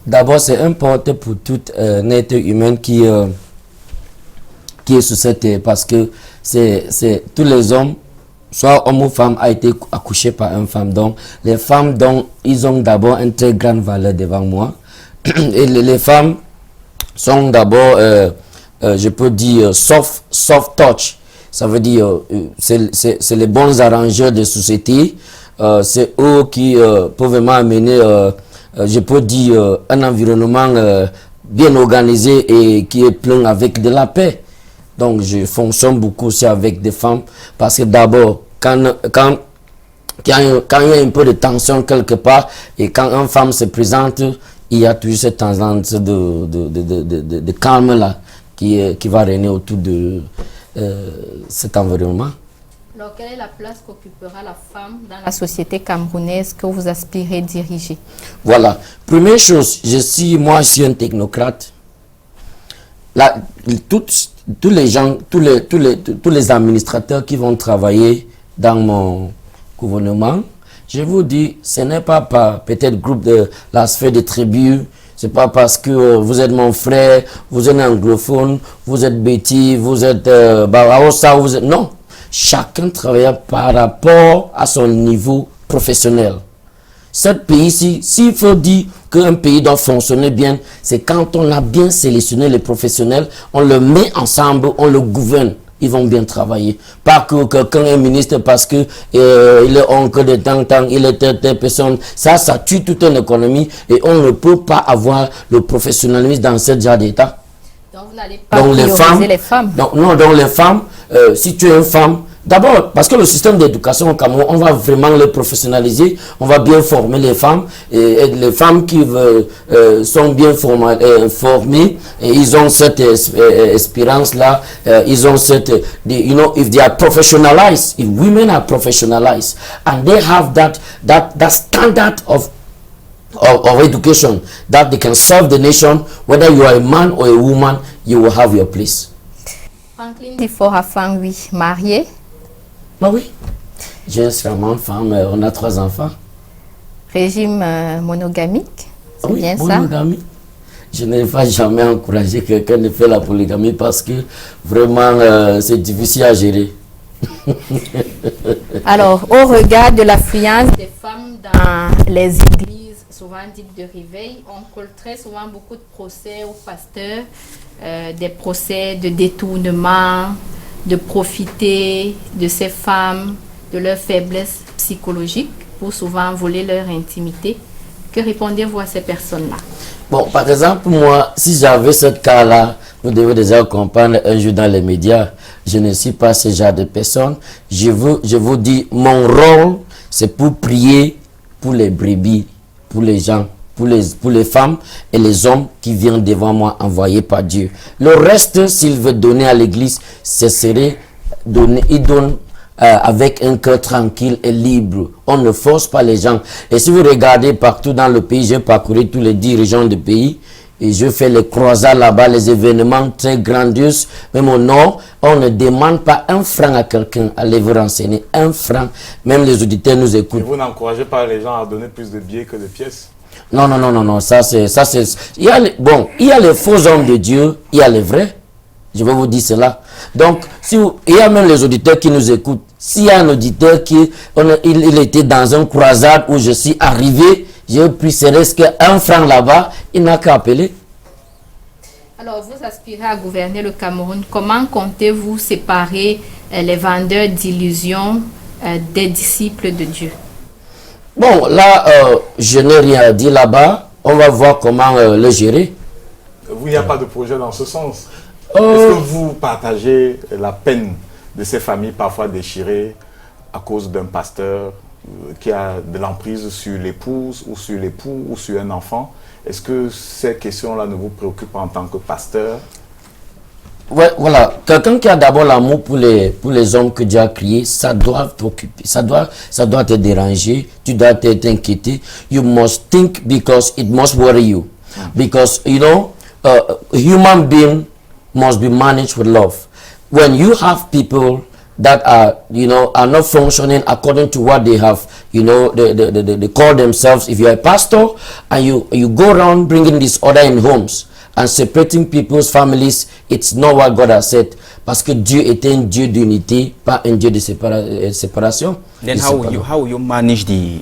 d'abord, c'est important pour toute être humaine qui est sur cette terre, parce que c'est tous les hommes, soit homme ou femme, a été accouché par une femme. Donc, les femmes, donc, ils ont d'abord une très grande valeur devant moi. Et les femmes sont d'abord, je peux dire, soft touch. Ça veut dire, c'est les bons arrangeurs de société. C'est eux qui peuvent vraiment amener, je peux dire, un environnement bien organisé et qui est plein avec de la paix. Donc, je fonctionne beaucoup aussi avec des femmes parce que d'abord, quand il y a un peu de tension quelque part et quand une femme se présente, il y a toujours cette tendance de calme là qui va régner autour de cet environnement. Alors, quelle est la place qu'occupera la femme dans la société camerounaise que vous aspirez diriger? Voilà. Première chose, moi je suis un technocrate. Là, tous les gens, tous les administrateurs qui vont travailler dans mon gouvernement, je vous dis, ce n'est pas par peut-être groupe de la sphère des tribus, c'est pas parce que vous êtes mon frère, vous êtes anglophone, vous êtes Betty, vous êtes Baosa, vous êtes... Non, chacun travaille par rapport à son niveau professionnel. Ce pays-ci, s'il faut dire qu'un pays doit fonctionner bien, c'est quand on a bien sélectionné les professionnels, on le met ensemble, on le gouverne. Ils vont bien travailler. Pas que quelqu'un est ministre parce que il est oncle de tant, il est telle personne. Ça tue toute une économie et on ne peut pas avoir le professionnalisme dans ce genre d'état. Donc vous n'allez pas prioriser les femmes. Donc les femmes, si tu es une femme, d'abord, parce que le système d'éducation au Cameroun, on va vraiment le professionnaliser, on va bien former les femmes, et les femmes qui sont bien formées, et ils ont cette espérance-là, ils ont cette, if they are professionalized, if women are professionalized, and they have that standard of education, that they can serve the nation, whether you are a man or a woman, you will have your place. Franklin Difort-Afang, oui, marié? Bah oui, j'ai une charmante femme, on a 3 enfants. Régime monogamique, c'est oui, bien monogamie. Ça? Je n'ai pas jamais encouragé quelqu'un de faire la polygamie parce que vraiment c'est difficile à gérer. Alors, au regard de l'affluence des femmes dans les églises, souvent dites de réveil, on colle très souvent beaucoup de procès aux pasteurs, des procès de détournement, de profiter de ces femmes, de leur faiblesse psychologique pour souvent voler leur intimité. Que répondez-vous à ces personnes-là? Bon, par exemple, moi, si j'avais ce cas-là, vous devez déjà comprendre un jour dans les médias, je ne suis pas ce genre de personne. Je vous dis, mon rôle, c'est pour prier pour les brebis, pour les gens, pour les femmes et les hommes qui viennent devant moi envoyés par Dieu. Le reste, s'il veut donner à l'église, ce serait donner, il donne avec un cœur tranquille et libre. On ne force pas les gens. Et si vous regardez partout dans le pays, j'ai parcouru tous les 10 régions du pays et je fais les croisades là-bas, les événements très grandioses. Même au nord, on ne demande pas un franc à quelqu'un. Allez vous renseigner, un franc. Même les auditeurs nous écoutent. Et vous n'encouragez pas les gens à donner plus de billets que de pièces? Non, ça c'est, il y a les faux hommes de Dieu, il y a les vrais. Je vais vous dire cela. Donc, il y a même les auditeurs qui nous écoutent. S'il y a un auditeur il était dans une croisade où je suis arrivé, j'ai pris serait-ce qu'un franc là-bas, il n'a qu'à appeler. Alors, vous aspirez à gouverner le Cameroun. Comment comptez-vous séparer les vendeurs d'illusions des disciples de Dieu? Bon, là, je n'ai rien à dire là-bas. On va voir comment le gérer. Il n'y a pas de projet dans ce sens. Est-ce que vous partagez la peine de ces familles parfois déchirées à cause d'un pasteur qui a de l'emprise sur l'épouse ou sur l'époux ou sur un enfant? Est-ce que ces questions-là ne vous préoccupent pas en tant que pasteur? Ouais, voilà. Quelqu'un qui a d'abord l'amour pour les hommes que Dieu a créés, ça doit t'occuper, ça doit te déranger, tu dois t'inquiéter. You must think because it must worry you. Because, human being must be managed with love. When you have people that are, are not functioning according to what they have, they call themselves, if you're a pastor and you go around bringing disorder in homes and separating people's families, it's not what God has said. Parce que Dieu est un Dieu d'unité, pas un Dieu de séparation. Then how will you manage the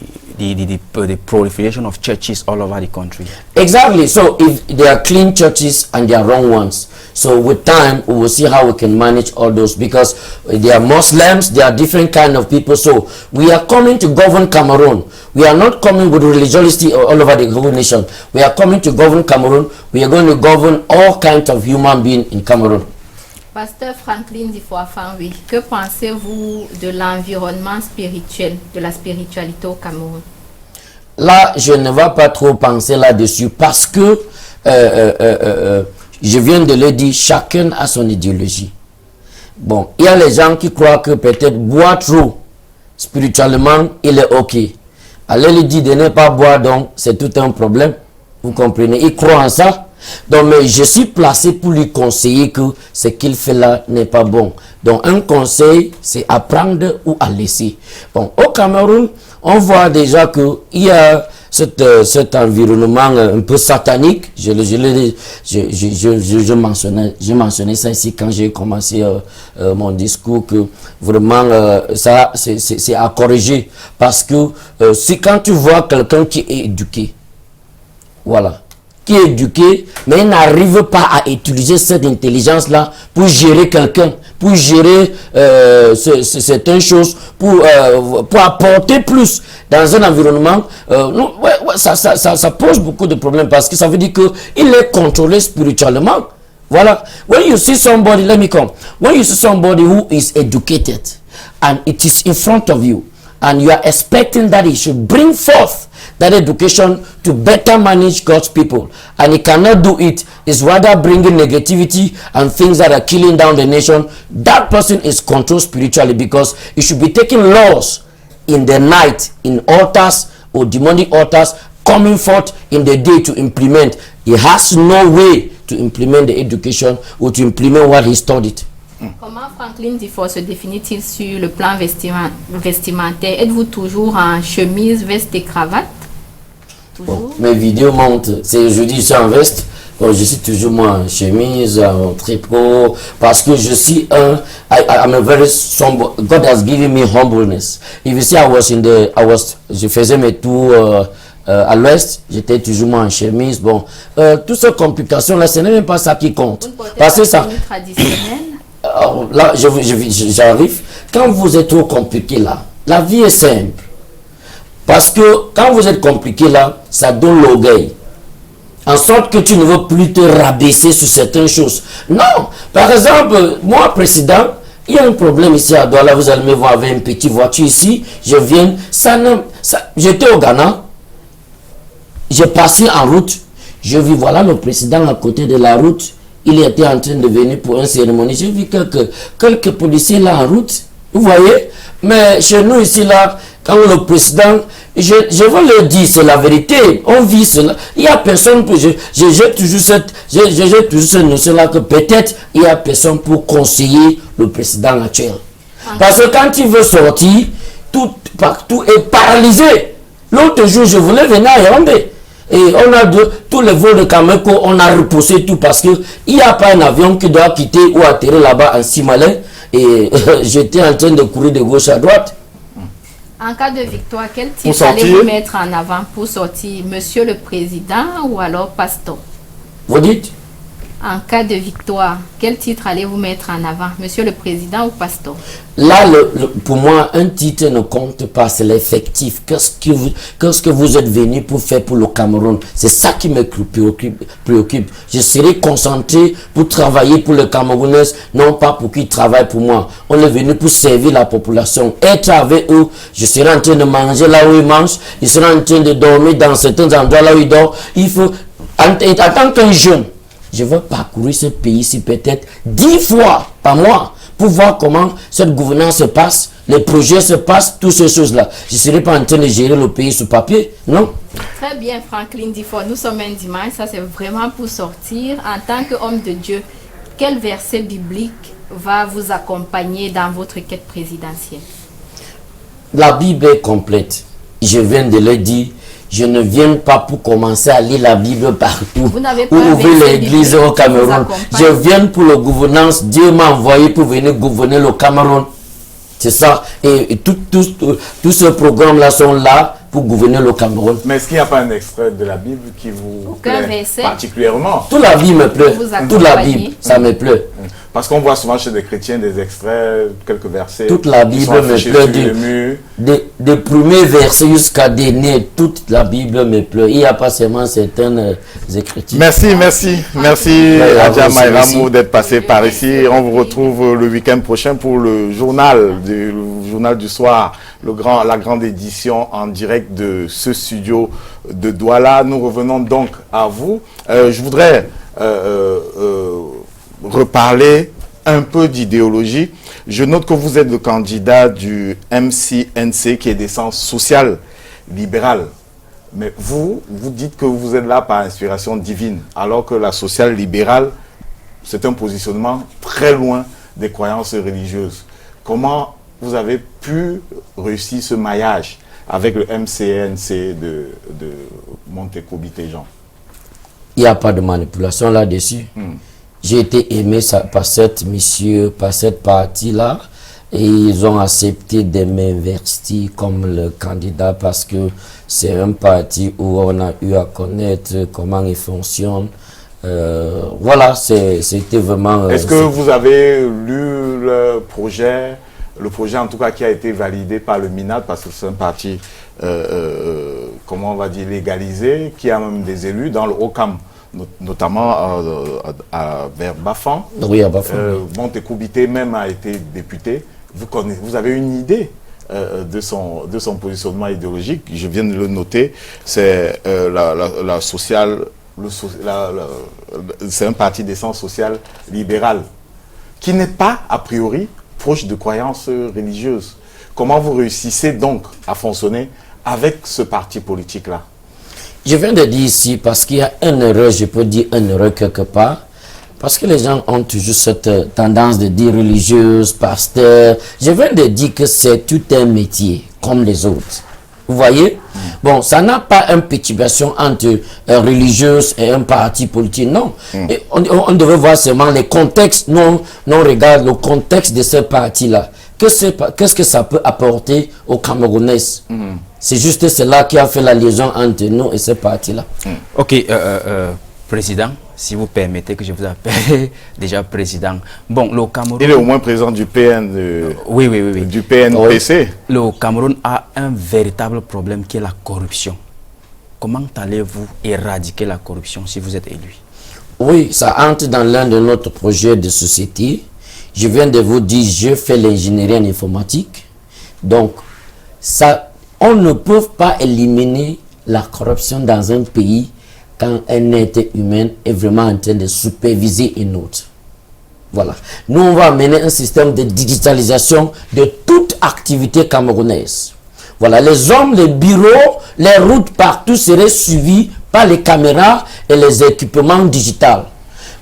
proliferation of churches all over the country? Exactly. So if there are clean churches and there are wrong ones, so with time we will see how we can manage all those, because there are Muslims, there are different kind of people. So we are coming to govern Cameroon. We are not coming with religiosity all over the whole nation. We are coming to govern Cameroon. We are going to govern all kinds of human beings in Cameroon. Pasteur Franklin Difoafanwi, que pensez-vous de l'environnement spirituel, de la spiritualité au Cameroun? Là, je ne vais pas trop penser là-dessus parce que je viens de le dire, chacun a son idéologie. Bon, il y a les gens qui croient que peut-être boire trop spirituellement, il est ok. Allez lui dire de ne pas boire, donc c'est tout un problème. Vous comprenez? Ils croient en ça. Donc, mais je suis placé pour lui conseiller que ce qu'il fait là n'est pas bon. Donc, un conseil, c'est à prendre ou à laisser. Bon, au Cameroun, on voit déjà qu'il y a cet environnement un peu satanique. Je mentionnais ça ici quand j'ai commencé mon discours, que vraiment ça c'est à corriger. Parce que c'est quand tu vois quelqu'un qui est éduqué, voilà, qui est éduqué, mais il n'arrive pas à utiliser cette intelligence-là pour gérer quelqu'un, pour gérer certaines choses, pour apporter plus dans un environnement. Ça pose beaucoup de problèmes, parce que ça veut dire qu'il est contrôlé spirituellement. Voilà. When you see somebody, let me come. When you see somebody who is educated and it is in front of you, and you are expecting that he should bring forth that education to better manage God's people, and he cannot do it, is rather bringing negativity and things that are killing down the nation, that person is controlled spiritually, because he should be taking laws in the night in altars or demonic altars, coming forth in the day to implement. He has no way to implement the education or to implement what he studied. Comment Franklin Difoa se définit-il sur le plan vestimentaire? Êtes-vous toujours en chemise, veste et cravate? Toujours? Bon, mes vidéos montrent, je dis ça en veste, bon, je suis toujours moi en chemise, en tricot, parce que je suis I'm a very sombre. God has given me humbleness. If you see, je faisais mes tours à l'ouest, j'étais toujours moi en chemise. Bon, toutes ces complications là, ce n'est même pas ça qui compte. Parce que ça. Alors, là, j'arrive. Quand vous êtes trop compliqué là, la vie est simple. Parce que quand vous êtes compliqué là, ça donne l'orgueil. En sorte que tu ne veux plus te rabaisser sur certaines choses. Non. Par exemple, moi, président, il y a un problème ici à Douala. Vous allez me voir avec une petite voiture ici. Je viens. J'étais au Ghana. J'ai passé en route. Je vis, voilà le président à côté de la route. Il était en train de venir pour une cérémonie. J'ai vu quelques policiers là en route. Vous voyez? Mais chez nous ici là, quand le président, je veux le dire, c'est la vérité. On vit cela. Il y a personne pour... J'ai toujours cette notion là que peut-être il y a personne pour conseiller le président actuel. Parce que quand il veut sortir, tout est paralysé. L'autre jour, je voulais venir à Yaoundé. Et on a tous les vols de Cameco, on a repoussé tout parce qu'il n'y a pas un avion qui doit quitter ou atterrir là-bas en Simalais. Et j'étais en train de courir de gauche à droite. En cas de victoire, quel titre allez-vous mettre en avant pour sortir? Monsieur le Président ou alors Pasteur? Vous dites? En cas de victoire, quel titre allez-vous mettre en avant? Monsieur le Président ou Pasteur? Là, pour moi, un titre ne compte pas, c'est l'effectif. Qu'est-ce que vous êtes venu pour faire pour le Cameroun? C'est ça qui me préoccupe. Je serai concentré pour travailler pour les Camerounais, non pas pour qu'ils travaillent pour moi. On est venu pour servir la population, être avec eux. Je serai en train de manger là où ils mangent. Je serai en train de dormir dans certains endroits là où ils dorment. Il faut, en tant qu'un jeune, je veux parcourir ce pays-ci peut-être 10 fois par mois pour voir comment cette gouvernance se passe, les projets se passent, toutes ces choses-là. Je ne serai pas en train de gérer le pays sur papier, non. Très bien, Franklin Difo. Nous sommes un dimanche, ça c'est vraiment pour sortir. En tant qu'homme de Dieu, quel verset biblique va vous accompagner dans votre quête présidentielle? La Bible est complète. Je viens de le dire. Je ne viens pas pour commencer à lire la Bible partout. Vous n'avez pas ou ouvrir l'église au Cameroun. Je viens pour la gouvernance. Dieu m'a envoyé pour venir gouverner le Cameroun. C'est ça. Et tous ces programmes-là sont là pour gouverner le Cameroun. Mais est-ce qu'il n'y a pas un extrait de la Bible qui vous plaît particulièrement? Toute la Bible me plaît. Toute la Bible, ça me plaît. Parce qu'on voit souvent chez des chrétiens des extraits, quelques versets. Toute la Bible me plaît. Des premiers versets jusqu'à dernier, toute la Bible me plaît. Il n'y a pas seulement certaines écritures. Merci Adja Maïramou d'être passé par ici. On vous retrouve le week-end prochain pour le journal du soir, la grande édition en direct de ce studio de Douala. Nous revenons donc à vous. Je voudrais reparler un peu d'idéologie. Je note que vous êtes le candidat du MCNC qui est d'essence sociale libérale. Mais vous dites que vous êtes là par inspiration divine, alors que la sociale libérale, c'est un positionnement très loin des croyances religieuses. Comment vous avez pu réussir ce maillage avec le MCNC de Monteco-Bitéjean? Il n'y a pas de manipulation là-dessus. J'ai été aimé par cette mission, par cette partie-là, et ils ont accepté de m'investir comme le candidat parce que c'est un parti où on a eu à connaître comment il fonctionne. Voilà, c'était vraiment... Est-ce que vous avez lu le projet en tout cas qui a été validé par le MINAD, parce que c'est un parti, comment on va dire, légalisé, qui a même des élus dans le Haut-Cam, notamment vers Bafan. Oui, à Bafan. Monteco-Bité même a été député. Vous avez une idée de son positionnement idéologique? Je viens de le noter. C'est la sociale... c'est un parti d'essence sociale libérale qui n'est pas, a priori, proche de croyances religieuses. Comment vous réussissez donc à fonctionner avec ce parti politique-là? Je viens de dire ici parce qu'il y a une erreur, je peux dire une erreur quelque part, parce que les gens ont toujours cette tendance de dire religieuse, pasteur. Je viens de dire que c'est tout un métier, comme les autres. Vous voyez? Bon, ça n'a pas une perturbation entre religieuse et un parti politique, non. Et on devait voir seulement les contextes, non, on regarde le contexte de ce parti-là. Qu'est-ce que ça peut apporter aux Camerounais? C'est juste cela qui a fait la liaison entre nous et ce parti-là. Ok, président, si vous permettez que je vous appelle déjà président. Bon, le Cameroun... Il est au moins président du PN, oui. du PNPC. Le Cameroun a un véritable problème qui est la corruption. Comment allez-vous éradiquer la corruption si vous êtes élu? Oui, ça entre dans l'un de notre projet de société. Je viens de vous dire, je fais l'ingénierie en informatique. Donc, on ne peut pas éliminer la corruption dans un pays quand un être humain est vraiment en train de superviser une autre. Voilà. Nous, on va amener un système de digitalisation de toute activité camerounaise. Voilà. Les hommes, les bureaux, les routes partout seraient suivis par les caméras et les équipements digitaux.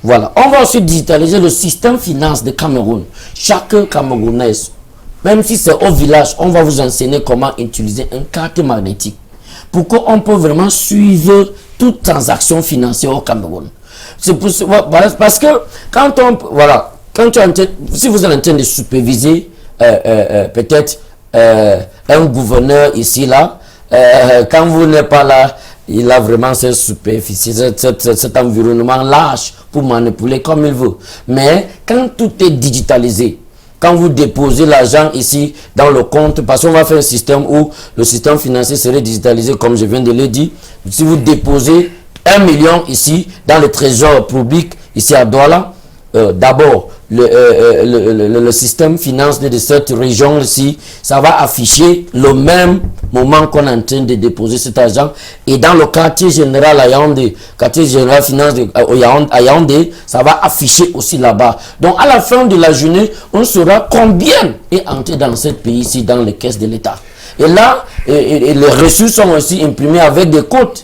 Voilà. On va aussi digitaliser le système finance de Cameroun. Chaque Camerounais, même si c'est au village, on va vous enseigner comment utiliser une carte magnétique pour qu'on peut vraiment suivre toute transaction financière au Cameroun. C'est parce que si vous êtes en train de superviser peut-être un gouverneur ici là, quand vous n'êtes pas là, il a vraiment cette superficie, cet environnement large pour manipuler comme il veut. Mais quand tout est digitalisé, quand vous déposez l'argent ici dans le compte, parce qu'on va faire un système où le système financier serait digitalisé, comme je viens de le dire. Si vous déposez 1 million ici dans le trésor public, ici à Douala, d'abord, le système financier de cette région-ci, ça va afficher le même moment qu'on est en train de déposer cet argent. Et dans le quartier général à Yaoundé, quartier général finance à Yaoundé, ça va afficher aussi là-bas. Donc à la fin de la journée, on saura combien est entré dans ce pays-ci, dans les caisses de l'État. Et là, les ressources sont aussi imprimées avec des codes.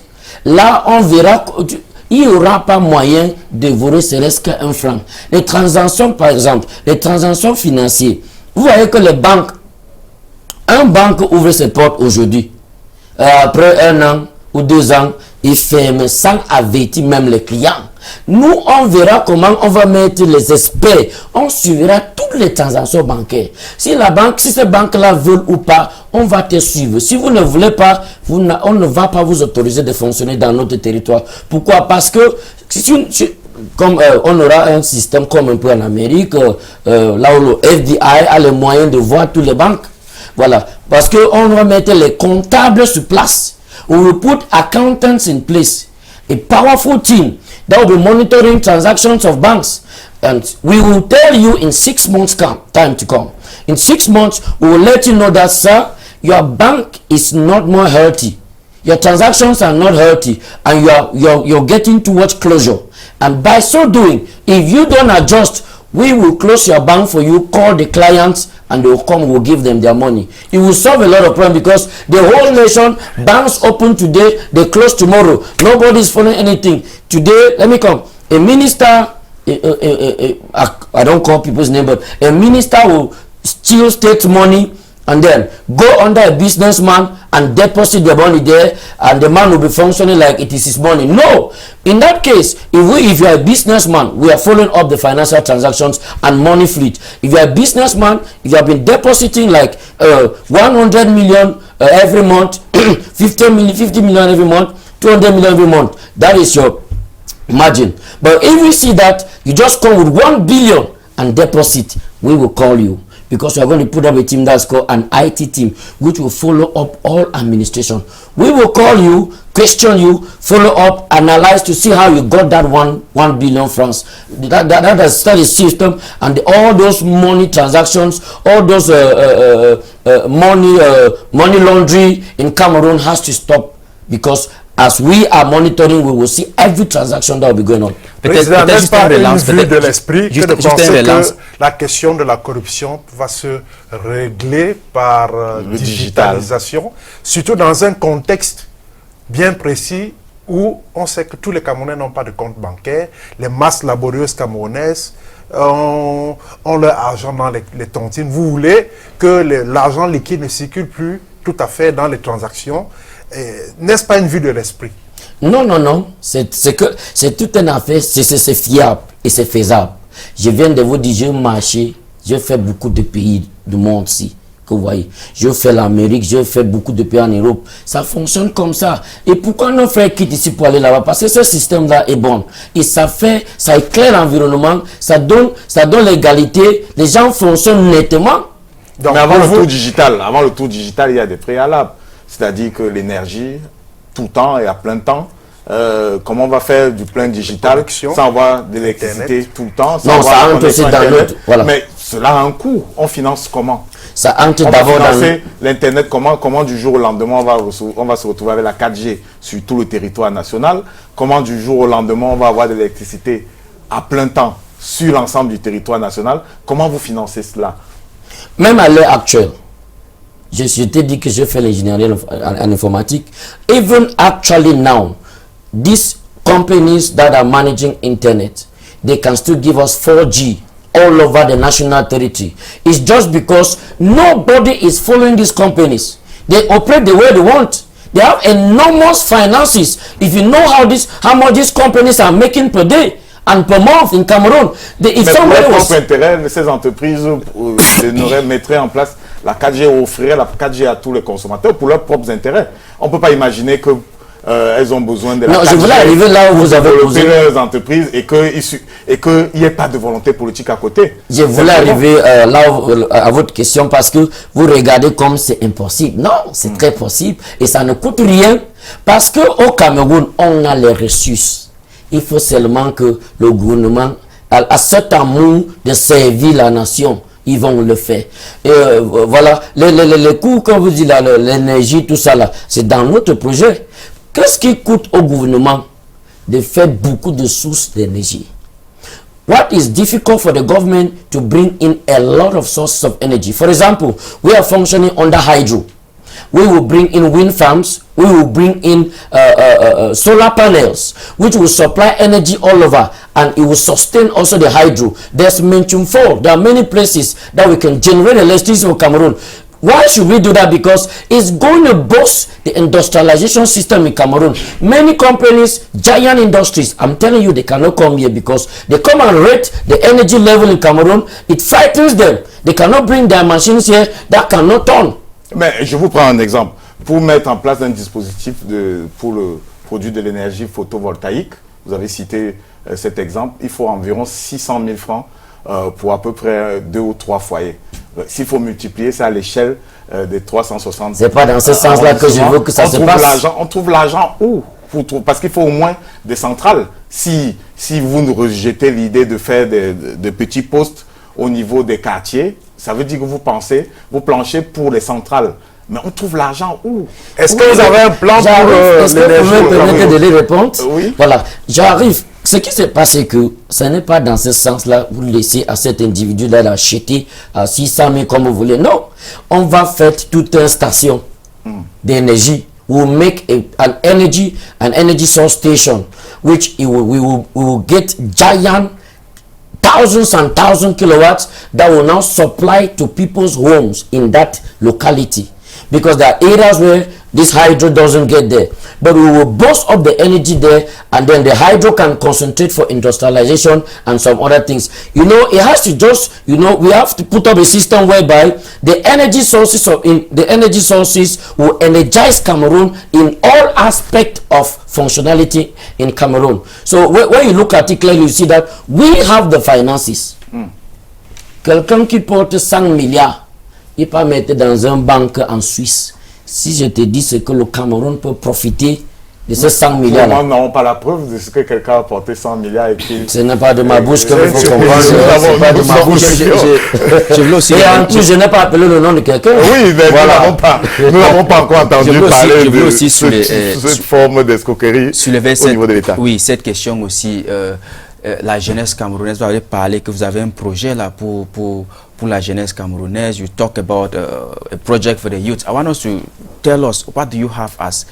Là, on verra, il n'y aura pas moyen de voler serait-ce qu'un franc. Les transactions, par exemple, les transactions financières, vous voyez que les banques, un banque ouvre ses portes aujourd'hui. Après 1 an ou 2 ans, il ferme sans avertir même les clients. Nous, on verra comment on va mettre les experts. On suivra toutes les transactions bancaires. Si la banque, si ces banques-là veulent ou pas, on va te suivre. Si vous ne voulez pas, on ne va pas vous autoriser de fonctionner dans notre territoire. Pourquoi? Parce que comme on aura un système comme un peu en Amérique, là où le FBI a les moyens de voir toutes les banques. Voilà. Parce qu'on va mettre les comptables sur place. We will put accountants in place. A powerful team that will be monitoring transactions of banks, and we will tell you in 6 months time to come. In 6 months, we will let you know that, sir, your bank is not more healthy. Your transactions are not healthy, and you're getting towards closure. And by so doing, if you don't adjust, we will close your bank for you. Call the clients, and they will come. We'll give them their money. It will solve a lot of problems because the whole nation, banks open today, they close tomorrow. Nobody is following anything. Today, let me come. A minister, I don't call people's name, but a minister will steal state money and then go under a businessman and deposit the money there, and the man will be functioning like it is his money. No, in that case, if you are a businessman, we are following up the financial transactions and money fleet. If you are a businessman, if you have been depositing like 100 million every month, 50 million every month, 200 million every month, that is your margin. But if we see that you just come with 1 billion and deposit, we will call you. Because we are going to put up a team that's called an IT team, which will follow up all administration. We will call you, question you, follow up, analyze to see how you got that 1 billion francs. That is system, and all those money transactions, all those money laundry in Cameroon has to stop, because as we are monitoring, we will see every transaction that will be going on. Président, n'est-ce pas une vue de l'esprit que de penser que la question de la corruption va se régler par digitalisation, surtout dans un contexte bien précis où on sait que tous les Camerounais n'ont pas de compte bancaire, les masses laborieuses camerounaises ont leur argent dans les tontines. Vous voulez que l'argent liquide ne circule plus tout à fait dans les transactions. N'est-ce pas une vue de l'esprit? Non, non, non. C'est tout un affaire, c'est fiable et c'est faisable. Je viens de vous dire, j'ai marché, j'ai fait beaucoup de pays du monde ici, que vous voyez. Je fais l'Amérique, je fais beaucoup de pays en Europe. Ça fonctionne comme ça. Et pourquoi nos frères quittent ici pour aller là-bas? Parce que ce système-là est bon. Et ça éclaire l'environnement, ça donne l'égalité, les gens fonctionnent nettement. Donc, mais avant le tour digital, il y a des préalables. C'est-à-dire que l'énergie, tout le temps et à plein temps, comment on va faire du plein digital sans avoir d'électricité tout le temps, sans avoir ça entre aussi dans l'autre. Voilà. Mais cela a un coût. On finance comment? Ça entre d'abord dans l'Internet. Comment du jour au lendemain on va se retrouver avec la 4G sur tout le territoire national? Comment du jour au lendemain on va avoir de l'électricité à plein temps sur l'ensemble du territoire national? Comment vous financez cela? Même à l'heure actuelle, je t'ai dit que je fais l'ingénierie en informatique. Even actually now, these companies that are managing internet, they can still give us 4G all over the national territory. It's just because nobody is following these companies. They operate the way they want. They have enormous finances. If you know how much these companies are making per day and per month in Cameroon, mais pour leur propre intérêt, ces entreprises mettraient en place la 4G, offrirait la 4G à tous les consommateurs pour leurs propres intérêts. On ne peut pas imaginer que elles ont besoin de la 4G. Non, je voulais arriver là où vous avez posé leurs entreprises et qu'il n'y ait pas de volonté politique à côté. Je voulais arriver là à votre question parce que vous regardez comme c'est impossible. Non, c'est très possible et ça ne coûte rien parce qu'au Cameroun, on a les ressources. Il faut seulement que le gouvernement à cet amour de servir la nation, ils vont le faire. Et voilà, les coûts, comme vous dites là, l'énergie, tout ça là, c'est dans notre projet. Qu'est-ce qui coûte au gouvernement de faire beaucoup de sources d'énergie? What is difficult for the government to bring in a lot of sources of energy? For example, we are functioning under hydro. We will bring in wind farms. We will bring in solar panels, which will supply energy all over, and it will sustain also the hydro. There's Menchum 4. There are many places that we can generate electricity for Cameroon. Why should we do that? Because it's going to boost the industrialization system in Cameroon. Many companies, giant industries, I'm telling you, they cannot come here because they come and rate the energy level in Cameroon. It frightens them. They cannot bring their machines here that cannot turn. Mais je vous prends un exemple. Pour mettre en place un dispositif pour le produit de l'énergie photovoltaïque, vous avez cité cet exemple, il faut environ 600 000 francs pour à peu près 2 ou 3 foyers. S'il faut multiplier ça à l'échelle des 360... C'est pas dans ce sens-là que je veux que ça se passe. On trouve l'argent où? Parce qu'il faut au moins des centrales. Si vous nous rejetez l'idée de faire de petits postes au niveau des quartiers, ça veut dire que vous planchez pour les centrales. Mais on trouve l'argent où? Est-ce que vous avez un plan pour l'énergie? Est-ce que vous me permettez de les répondre? Oui. Voilà, j'arrive. Ce qui s'est passé, c'est que ce n'est pas dans ce sens-là, vous laissez à cet individu-là d'acheter à 600 000 comme vous voulez. Non, on va faire toute une station d'énergie. We'll make an energy source station, which we will get giant thousands and thousands kilowatts that will now supply to people's homes in that locality. Because there are areas where this hydro doesn't get there. But we will boost up the energy there, and then the hydro can concentrate for industrialization and some other things. You know, it has to just, you know, we have to put up a system whereby the energy sources will energize Cameroon in all aspects of functionality in Cameroon. So when you look at it clearly, you see that we have the finances. Quelqu'un qui porte 100 milliards, il peut mettre dans un banque en Suisse. Si je te dis ce que le Cameroun peut profiter de ces 100 milliards là. Nous n'avons pas la preuve de ce que quelqu'un a porté 100 milliards et puis... Ce n'est pas de ma bouche que vous faut comprendre. C'est pas de ma bouche. Je veux aussi... Et en plus, je n'ai pas appelé le nom de quelqu'un. Oui, mais voilà. nous n'avons pas encore entendu parler de cette forme d'escroquerie au niveau de l'État. Oui, cette question aussi... la jeunesse camerounaise, vous avez parlé que vous avez un projet là pour la jeunesse camerounaise. You talk about a project for the youth. I want us to tell us, what do you have as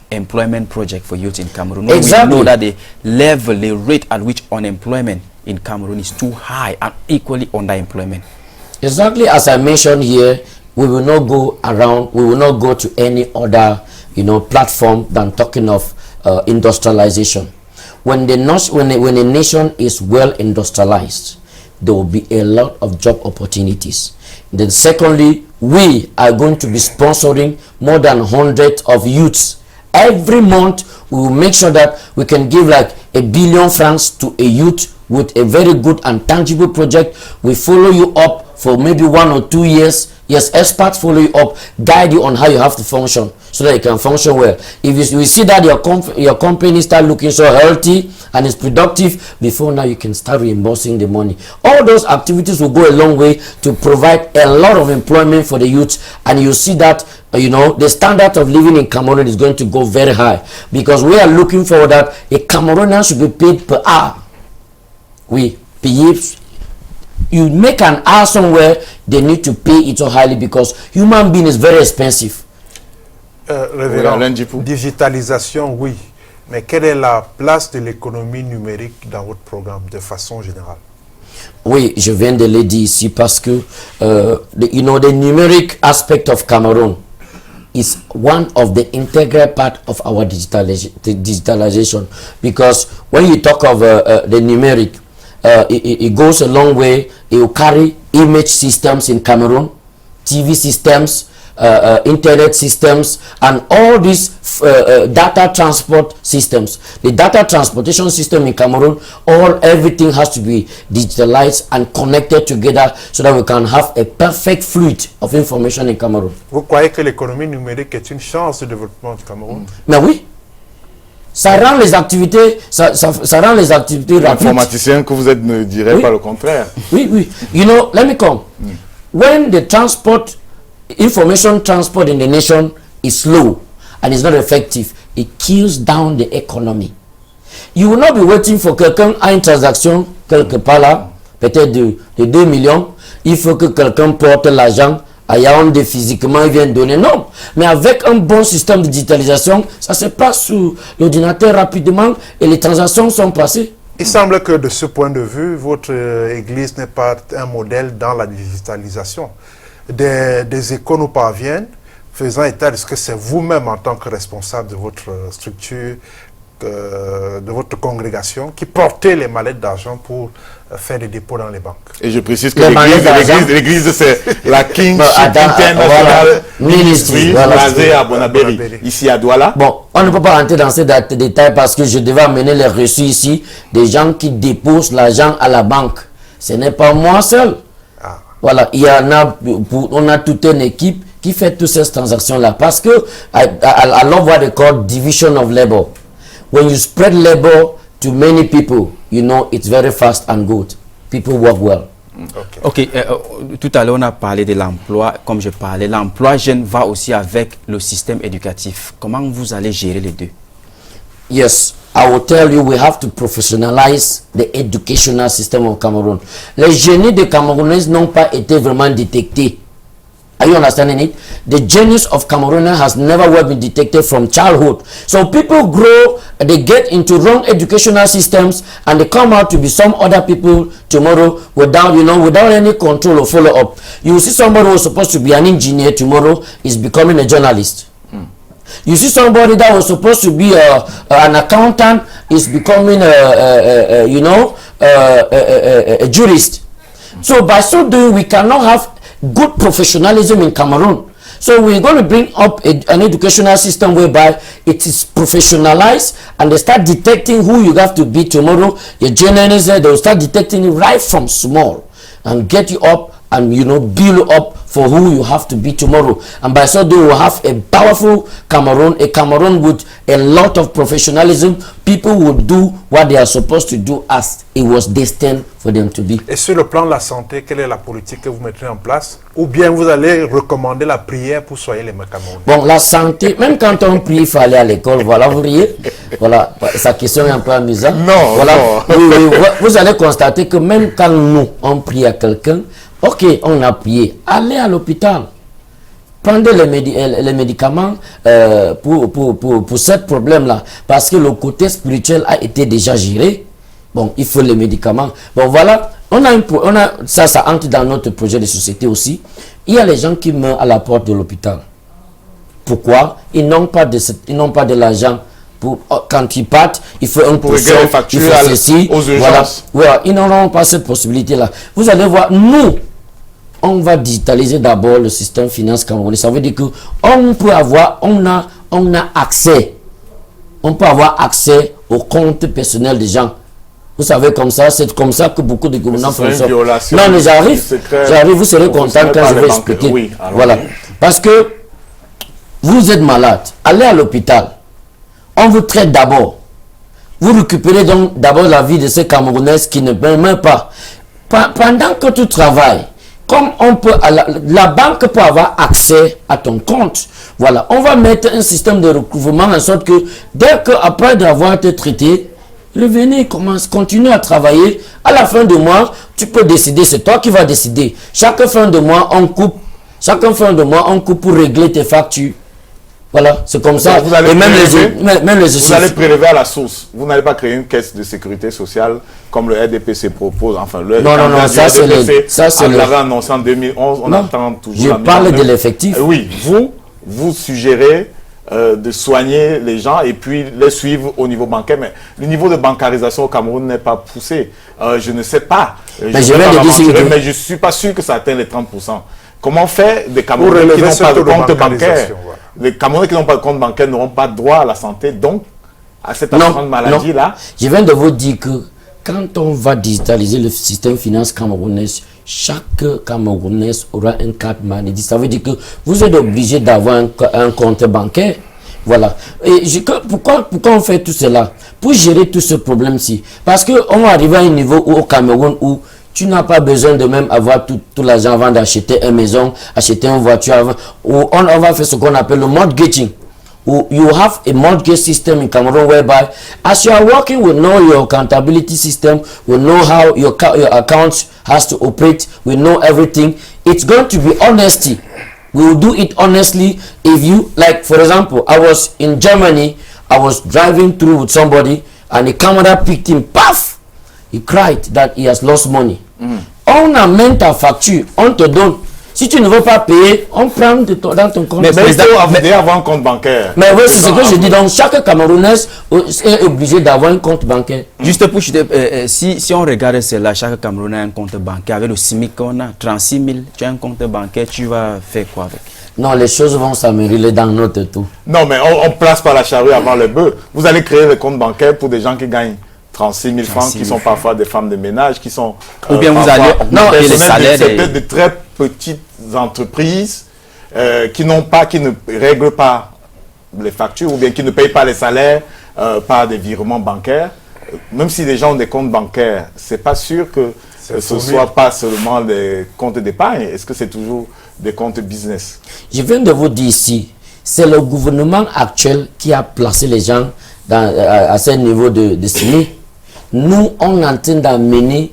employment project for youth in Cameroon? Exactly. We know that the rate at which unemployment in Cameroon is too high and equally underemployment. Exactly as I mentioned here, we will not go around, we will not go to any other, you know, platform than talking of industrialization. When a nation is well industrialized, there will be a lot of job opportunities. Then secondly, we are going to be sponsoring more than 100 of youths. Every month, we will make sure that we can give like 1 billion francs to a youth with a very good and tangible project. We follow you up for maybe 1 or 2 years. Yes, experts follow you up, guide you on how you have to function so that you can function well. If you see that your company start looking so healthy and is productive, before now you can start reimbursing the money. All those activities will go a long way to provide a lot of employment for the youth, and you see that you know the standard of living in Cameroon is going to go very high, because we are looking for that a Cameroonian should be paid per hour. We pay. You make an hour somewhere, they need to pay it so highly because human being is very expensive. Révérend, digitalisation, oui. Mais quelle est la place de l'économie numérique dans votre programme de façon générale? Oui, je viens de le dire ici parce que, you know, the numeric aspect of Cameroon is one of the integral part of our digitalization. Because when you talk of the numeric, it goes a long way. It will carry image systems in Cameroon, TV systems, internet systems, and all these data transport systems. The data transportation system in Cameroon, everything has to be digitalized and connected together so that we can have a perfect fluid of information in Cameroon. Vous croyez que l'économie numérique est une chance de développement du Cameroun? Mais oui. Ça rend les activités, ça rend les activités rapides. L'informaticien que vous êtes ne dirait pas le contraire. Oui, oui. You know, let me come. When the information transport in the nation is slow and is not effective, it kills down the economy. You will not be waiting for quelqu'un à une transaction quelque part là, peut-être de 2 millions. Il faut que quelqu'un porte l'argent à Yaoundé physiquement, il vient donner. Non, mais avec un bon système de digitalisation, ça se passe sur l'ordinateur rapidement et les transactions sont passées. Il semble que de ce point de vue, votre église n'est pas un modèle dans la digitalisation. Des échos nous parviennent, faisant état de ce que c'est vous-même en tant que responsable de votre structure, de votre congrégation, qui portez les mallettes d'argent pour faire des dépôts dans les banques. Et je précise que l'église, c'est la Kingship International Ministry, basée à Bonabéry, ici à Douala. Bon, on ne peut pas rentrer dans ces détails parce que je devais amener les reçus ici des gens qui déposent l'argent à la banque. Ce n'est pas moi seul. Voilà, il y en a, on a toute une équipe qui fait toutes ces transactions-là parce que à l'envoi de code division of labor, when you spread labor to many people, you know it's very fast and good. People work well. Ok, tout à l'heure on a parlé de l'emploi, comme je parlais, l'emploi jeune va aussi avec le système éducatif. Comment vous allez gérer les deux? Yes, I will tell you, we have to professionalize the educational system of Cameroon. Les génies de Camerounais n'ont pas été vraiment détectés. Are you understanding it? The genius of Cameroon has never been detected from childhood. So people grow, they get into wrong educational systems, and they come out to be some other people tomorrow without, without any control or follow-up. You see somebody who's supposed to be an engineer tomorrow is becoming a journalist. You see somebody that was supposed to be an accountant is becoming a jurist. So by so doing, we cannot have good professionalism in Cameroon. So we're going to bring up an educational system whereby it is professionalized and they start detecting who you have to be tomorrow. Your journalists, they will start detecting it right from small and get you up and build up for who you have to be tomorrow. And by so doing, we will have a powerful Cameroon, a Cameroon with a lot of professionalism. People will do what they are supposed to do as it was destined for them to be. Et sur le plan de la santé, quelle est la politique que vous mettrez en place? Ou bien vous allez recommander la prière pour soigner les Camerounais? Bon, la santé, même quand on prie, il faut aller à l'école. Voilà, vous riez. Voilà, sa question est un peu amusante. Non, voilà. non. Oui, vous allez constater que même quand nous, on prie à quelqu'un, ok, on a prié, allez à l'hôpital. Prenez les médicaments pour ce problème-là. Parce que le côté spirituel a été déjà géré. Bon, il faut les médicaments. Bon, voilà. Ça entre dans notre projet de société aussi. Il y a les gens qui meurent à la porte de l'hôpital. Pourquoi? Ils n'ont pas de l'argent. Quand ils partent, il faut un pour régler les factures aux urgences. Voilà, ils n'auront pas cette possibilité-là. Vous allez voir, nous, on va digitaliser d'abord le système finance camerounais. Ça veut dire que on a accès. On peut avoir accès au compte personnel des gens. Vous savez, c'est comme ça que beaucoup de gouvernements fonctionnent. Non, mais j'arrive, vous serez content quand je vais expliquer. Oui, voilà. Parce que vous êtes malade, allez à l'hôpital. On vous traite d'abord. Vous récupérez donc d'abord la vie de ces Camerounais qui ne meurent pas. Pendant que tu travailles, comme on peut, la banque peut avoir accès à ton compte. Voilà, on va mettre un système de recouvrement en sorte que dès qu'après d'avoir été traité, revenez, continue à travailler. À la fin du mois, tu peux décider, c'est toi qui vas décider. Chaque fin de mois, on coupe pour régler tes factures. Voilà, c'est comme ça. Vous allez prélever à la source. Vous n'allez pas créer une caisse de sécurité sociale comme le RDPC propose. Enfin, le non, ça c'est on l'avait annoncé en 2011. On attend toujours. Je parle de l'effectif. Oui, vous suggérez de soigner les gens et puis les suivre au niveau bancaire. Mais le niveau de bancarisation au Cameroun n'est pas poussé. Je ne sais pas. Mais je ne suis pas sûr que ça atteigne les 30%. Comment faire des Camerounais qui n'ont pas de compte bancaire? Les Camerounais qui n'ont pas de compte bancaire n'auront pas droit à la santé, donc à cette assurance maladie-là. Je viens de vous dire que quand on va digitaliser le système finance camerounais, chaque Camerounais aura une carte maladie. Ça veut dire que vous êtes obligé d'avoir un compte bancaire. Voilà. Et pourquoi on fait tout cela? Pour gérer tout ce problème-ci. Parce qu'on va arriver à un niveau où, au Cameroun où tu n'as pas besoin de même avoir tout l'argent avant d'acheter une maison, acheter une voiture. Où on va faire ce qu'on appelle le mortgaging. You have a mortgage system in Cameroon whereby as you are working, we know your accountability system, we know how your account has to operate, we know everything. It's going to be honesty. We will do it honestly. If you, like for example, I was in Germany, I was driving through with somebody and the camera picked him, paf! He cried that he has lost money. On amène ta facture, on te donne. Si tu ne veux pas payer, on prend dans ton compte. Mais il faut avoir un compte bancaire. Mais oui, c'est ce que je dis. Donc, chaque Camerounaise est obligé d'avoir un compte bancaire. Juste pour si on regarde cela, chaque Camerounais a un compte bancaire. Avec le SMIC qu'on a, 36 000, tu as un compte bancaire, tu vas faire quoi avec? Non, les choses vont s'améliorer dans notre tout. Non, mais on place pas la charrue avant le bœuf. Vous allez créer le compte bancaire pour des gens qui gagnent 36 000 francs, qui sont parfois des femmes de ménage, qui sont... Ou bien vous allez... Non, les salaires... C'est peut-être de très petites entreprises qui ne règlent pas les factures ou bien qui ne payent pas les salaires par des virements bancaires. Même si les gens ont des comptes bancaires, c'est pas sûr que ce soit pas seulement des comptes d'épargne. Est-ce que c'est toujours des comptes business? Je viens de vous dire ici, c'est le gouvernement actuel qui a placé les gens à ce niveau de SMIC. Nous, on est en train d'amener...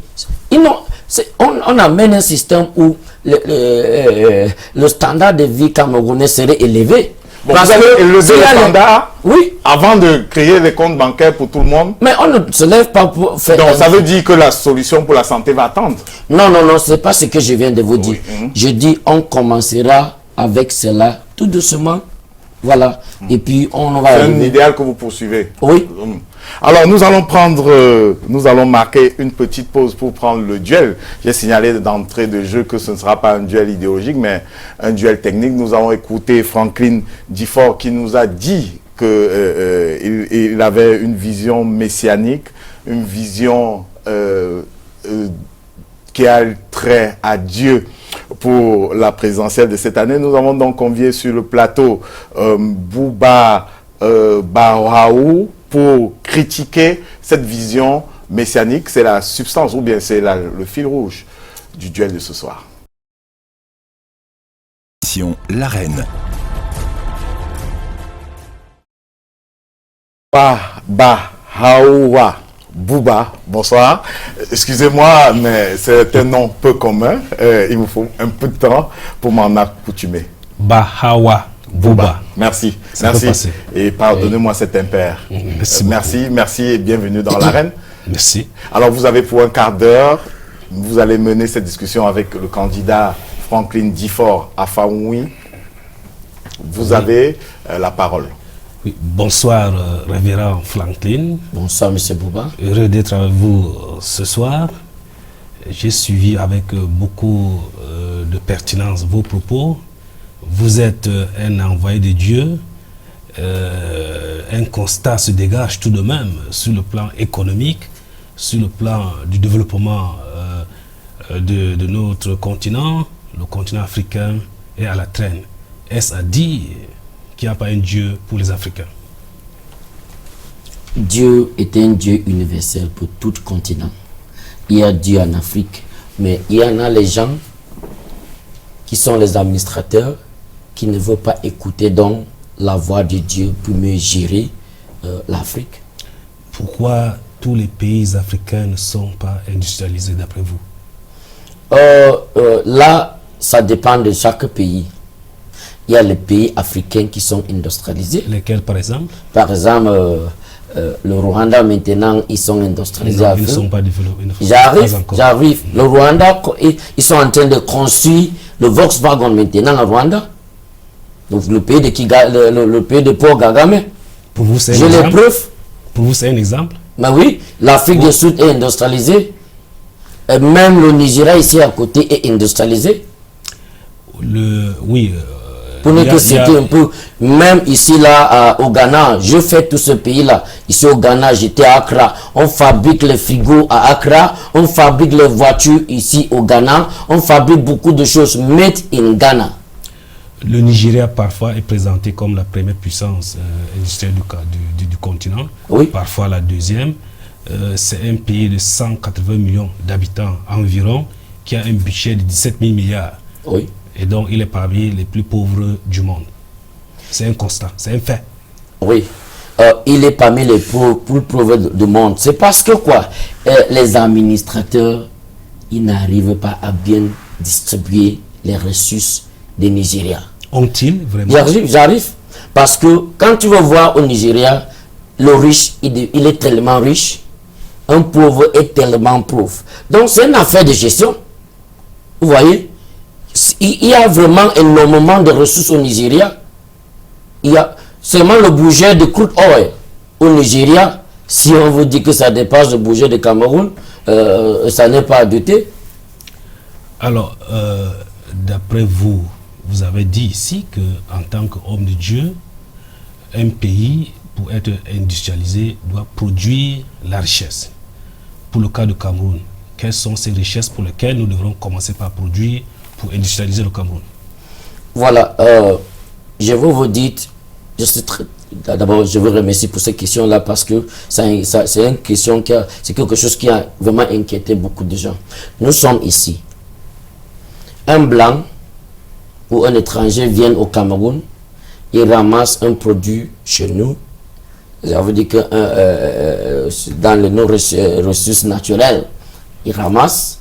On amène un système où le standard de vie camerounais serait élevé. Bon, parce que élever le standard, oui, avant de créer les comptes bancaires pour tout le monde. Mais on ne se lève pas pour faire... Donc ça veut dire que la solution pour la santé va attendre. Non, c'est pas ce que je viens de vous dire. Je dis on commencera avec cela tout doucement. Voilà. Et puis on va... C'est un idéal que vous poursuivez. Oui. Alors nous allons marquer une petite pause pour prendre le duel. J'ai signalé d'entrée de jeu que ce ne sera pas un duel idéologique, mais un duel technique. Nous avons écouté Franklin Difford qui nous a dit qu'il avait une vision messianique, une vision qui a trait à Dieu pour la présidentielle de cette année. Nous avons donc convié sur le plateau Bouba Bahaou pour critiquer cette vision messianique. C'est la substance ou bien c'est le fil rouge du duel de ce soir. L'Arène. Bahaoua Bouba, bonsoir. Excusez-moi, mais c'est un nom peu commun. Il me faut un peu de temps pour m'en accoutumer. Bahawa Bouba. Merci. Et pardonnez-moi cet impair. Merci et bienvenue dans l'arène. Merci. Alors vous avez pour un quart d'heure, vous allez mener cette discussion avec le candidat Franklin Difford à Faoui. Vous avez la parole. Oui, bonsoir, révérend Franklin. Bonsoir, monsieur Bouba. Heureux d'être avec vous ce soir. J'ai suivi avec beaucoup de pertinence vos propos. Vous êtes un envoyé de Dieu. Un constat se dégage tout de même sur le plan économique, sur le plan du développement de notre continent. Le continent africain est à la traîne. Est-ce à dire qu'il n'y a pas un Dieu pour les Africains? Dieu est un Dieu universel pour tout continent. Il y a Dieu en Afrique, mais il y en a les gens qui sont les administrateurs qui ne veulent pas écouter donc la voix de Dieu pour mieux gérer l'Afrique. Pourquoi tous les pays africains ne sont pas industrialisés d'après vous? Là, ça dépend de chaque pays. Il y a les pays africains qui sont industrialisés. Lesquels, par exemple? Par exemple, le Rwanda, maintenant, ils sont industrialisés. Non, ils ne sont pas développés. J'arrive. Le Rwanda, ils sont en train de construire le Volkswagen maintenant au Rwanda. Donc, le pays de Paul Kagame. Pour vous, c'est J'ai les preuves. Pour vous, c'est un exemple? Mais oui, l'Afrique du Sud est industrialisée. Et même le Nigeria, ici à côté, est industrialisé. Pour ne que citer un peu, même ici là au Ghana, je fais tout ce pays là. Ici au Ghana, j'étais à Accra. On fabrique les frigos à Accra, on fabrique les voitures ici au Ghana, on fabrique beaucoup de choses made in Ghana. le Nigeria parfois est présenté comme la première puissance industrielle du continent, Oui. parfois la deuxième. C'est un pays de 180 millions d'habitants environ, qui a un budget de 17 000 milliards. Oui. Et donc, il est parmi les plus pauvres du monde. C'est un constat, c'est un fait. Oui. Il est parmi les plus pauvres du monde. C'est parce que quoi? Les administrateurs, ils n'arrivent pas à bien distribuer les ressources des Nigériens. Ont-ils vraiment? J'arrive. Parce que quand tu vas voir au Nigeria, le riche, il est tellement riche, un pauvre est tellement pauvre. Donc c'est une affaire de gestion. Vous voyez? Il y a vraiment énormément de ressources au Nigeria. Il y a seulement le budget de crude oil au Nigeria. Si on vous dit que ça dépasse le budget de Cameroun, ça n'est pas à douter. Alors, d'après vous, vous avez dit ici qu'en tant qu'homme de Dieu, un pays, pour être industrialisé, doit produire la richesse. Pour le cas du Cameroun, quelles sont ces richesses pour lesquelles nous devrons commencer par produire pour industrialiser le Cameroun? Voilà, je veux vous dire, d'abord je vous remercie pour cette question-là parce que c'est une question c'est quelque chose qui a vraiment inquiété beaucoup de gens. Nous sommes ici. Un blanc ou un étranger vient au Cameroun, il ramasse un produit chez nous. Ça veut dire que dans nos ressources naturelles, il ramasse,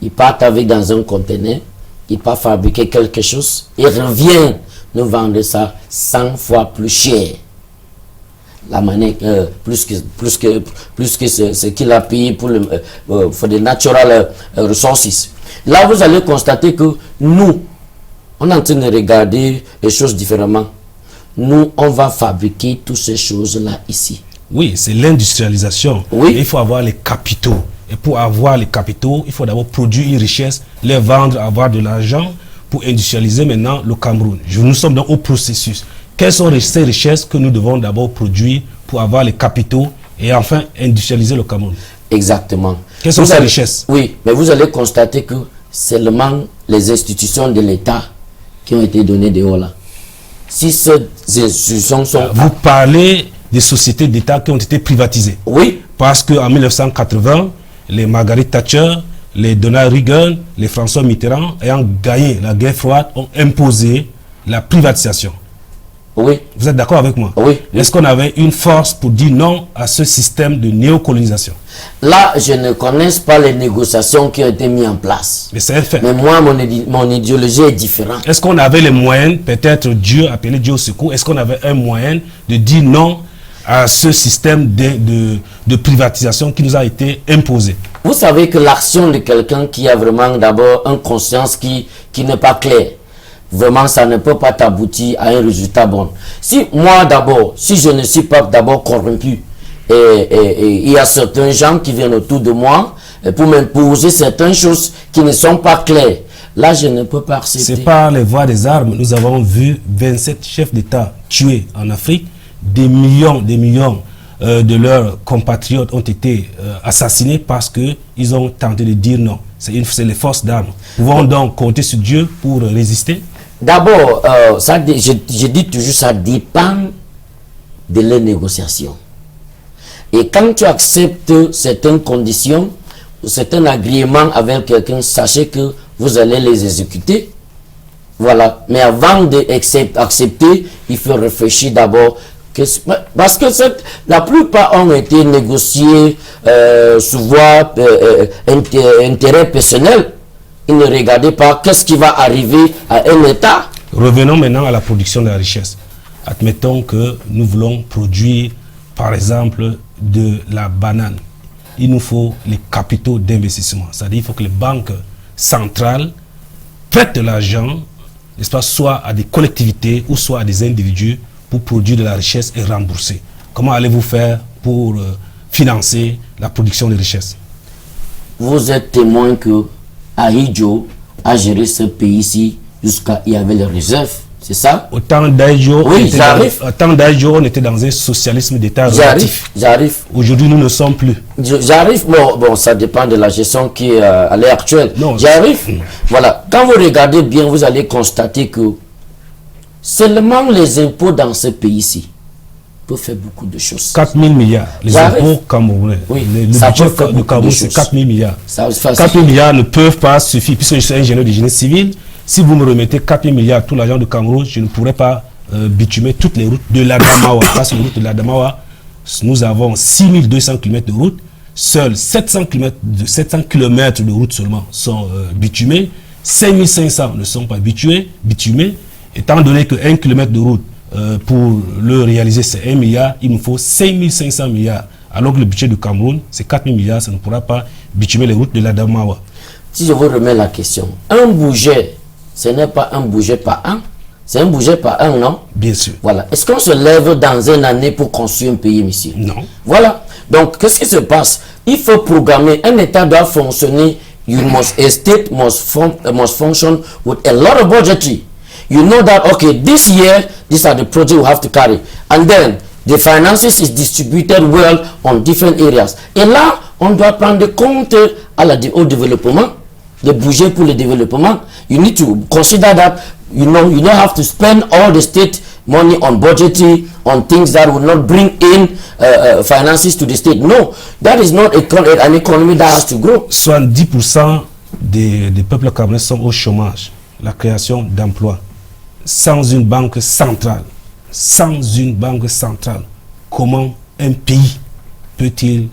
il part avec dans un conteneur, il part fabriquer quelque chose, il revient nous vendre ça 100 fois plus cher. La manière, plus que ce qu'il a payé pour les natural resources. Là, vous allez constater que nous, on est en train de regarder les choses différemment. Nous, on va fabriquer toutes ces choses-là ici. Oui, c'est l'industrialisation. Oui. Il faut avoir les capitaux. Et pour avoir les capitaux, il faut d'abord produire une richesse, les vendre, avoir de l'argent pour industrialiser maintenant le Cameroun. Nous sommes donc au processus. Quelles sont ces richesses que nous devons d'abord produire pour avoir les capitaux et enfin industrialiser le Cameroun? Exactement. Quelles sont ces richesses? Oui, mais vous allez constater que seulement les institutions de l'État qui ont été données de haut là. Si ces institutions sont... Vous parlez des sociétés d'État qui ont été privatisées. Oui. Parce qu'en 1980, les Margaret Thatcher, les Donald Reagan, les François Mitterrand, ayant gagné la guerre froide, ont imposé la privatisation. Oui. Vous êtes d'accord avec moi? Oui. Est-ce qu'on avait une force pour dire non à ce système de néocolonisation? Là, je ne connais pas les négociations qui ont été mises en place. Mais c'est un fait. Mais moi, mon idéologie est différente. Est-ce qu'on avait les moyens, peut-être Dieu, appeler Dieu au secours, est-ce qu'on avait un moyen de dire non à ce système de privatisation qui nous a été imposé? Vous savez que l'action de quelqu'un qui a vraiment d'abord une conscience qui n'est pas claire, vraiment ça ne peut pas t'aboutir à un résultat bon. Si moi d'abord, si je ne suis pas d'abord corrompu, et il y a certains gens qui viennent autour de moi pour m'imposer certaines choses qui ne sont pas claires, là je ne peux pas accepter. C'est par les voies des armes. Nous avons vu 27 chefs d'État tués en Afrique, des millions de leurs compatriotes ont été assassinés parce qu'ils ont tenté de dire non. C'est les forces d'armes. Pouvons donc compter sur Dieu pour résister? D'abord, je dis toujours, ça dépend de les négociations. Et quand tu acceptes certaines conditions, certains agréments avec quelqu'un, sachez que vous allez les exécuter. Voilà. Mais avant d'accepter, il faut réfléchir d'abord. Parce que la plupart ont été négociés sous voie intérêt personnel. Ils ne regardaient pas qu'est-ce qui va arriver à un État. Revenons maintenant à la production de la richesse. Admettons que nous voulons produire, par exemple, de la banane. Il nous faut les capitaux d'investissement. C'est-à-dire qu'il faut que les banques centrales prêtent de l'argent, n'est-ce pas, soit à des collectivités ou soit à des individus pour produire de la richesse et rembourser. Comment allez-vous faire pour financer la production de richesse? Vous êtes témoin que Ahidjo a géré ce pays-ci jusqu'à il y avait les réserves, c'est ça? Au temps d'Ahidjo, oui, on était dans un socialisme d'État relatif. J'arrive. Aujourd'hui, nous ne sommes plus. J'arrive, bon, ça dépend de la gestion qui est à l'heure actuelle. J'arrive. Voilà. Quand vous regardez bien, vous allez constater que Seulement les impôts dans ce pays-ci peuvent faire beaucoup de choses. 4 000 milliards. Les impôts camerounais. Oui, le budget du Cameroun, c'est 4 000 milliards. 4 000 milliards ne peuvent pas suffire, puisque je suis ingénieur de génie civil. Si vous me remettez 4 000 milliards, tout l'argent du Cameroun, je ne pourrais pas bitumer toutes les routes de l'Adamawa. Parce que les routes de l'Adamawa, nous avons 6 200 km de route. Seuls 700 km de route seulement sont bitumés. 5 500 ne sont pas bitumés. Étant donné que 1 km de route, pour le réaliser, c'est 1 milliard, il nous faut 5 500 milliards. Alors que le budget du Cameroun, c'est 4 000 milliards, ça ne pourra pas bitumer les routes de l'Adamawa. Si je vous remets la question, un budget, ce n'est pas un budget par an, c'est un budget par an, non? Bien sûr. Voilà. Est-ce qu'on se lève dans une année pour construire un pays, monsieur? Non. Voilà. Donc, qu'est-ce qui se passe? Il faut programmer. Un État doit fonctionner. A state must function with a lot of budgetary. You know that, okay, this year, these are the projects we have to carry. And then, the finances is distributed well on different areas. Et là, on doit prendre compte au développement, le budget pour le développement. You need to consider that, you don't have to spend all the state money on budgeting, on things that will not bring in finances to the state. No, that is not an economy that has to grow. 70% des peuples camerounais sont au chômage. La création d'emplois. Sans une banque centrale, comment un pays peut-il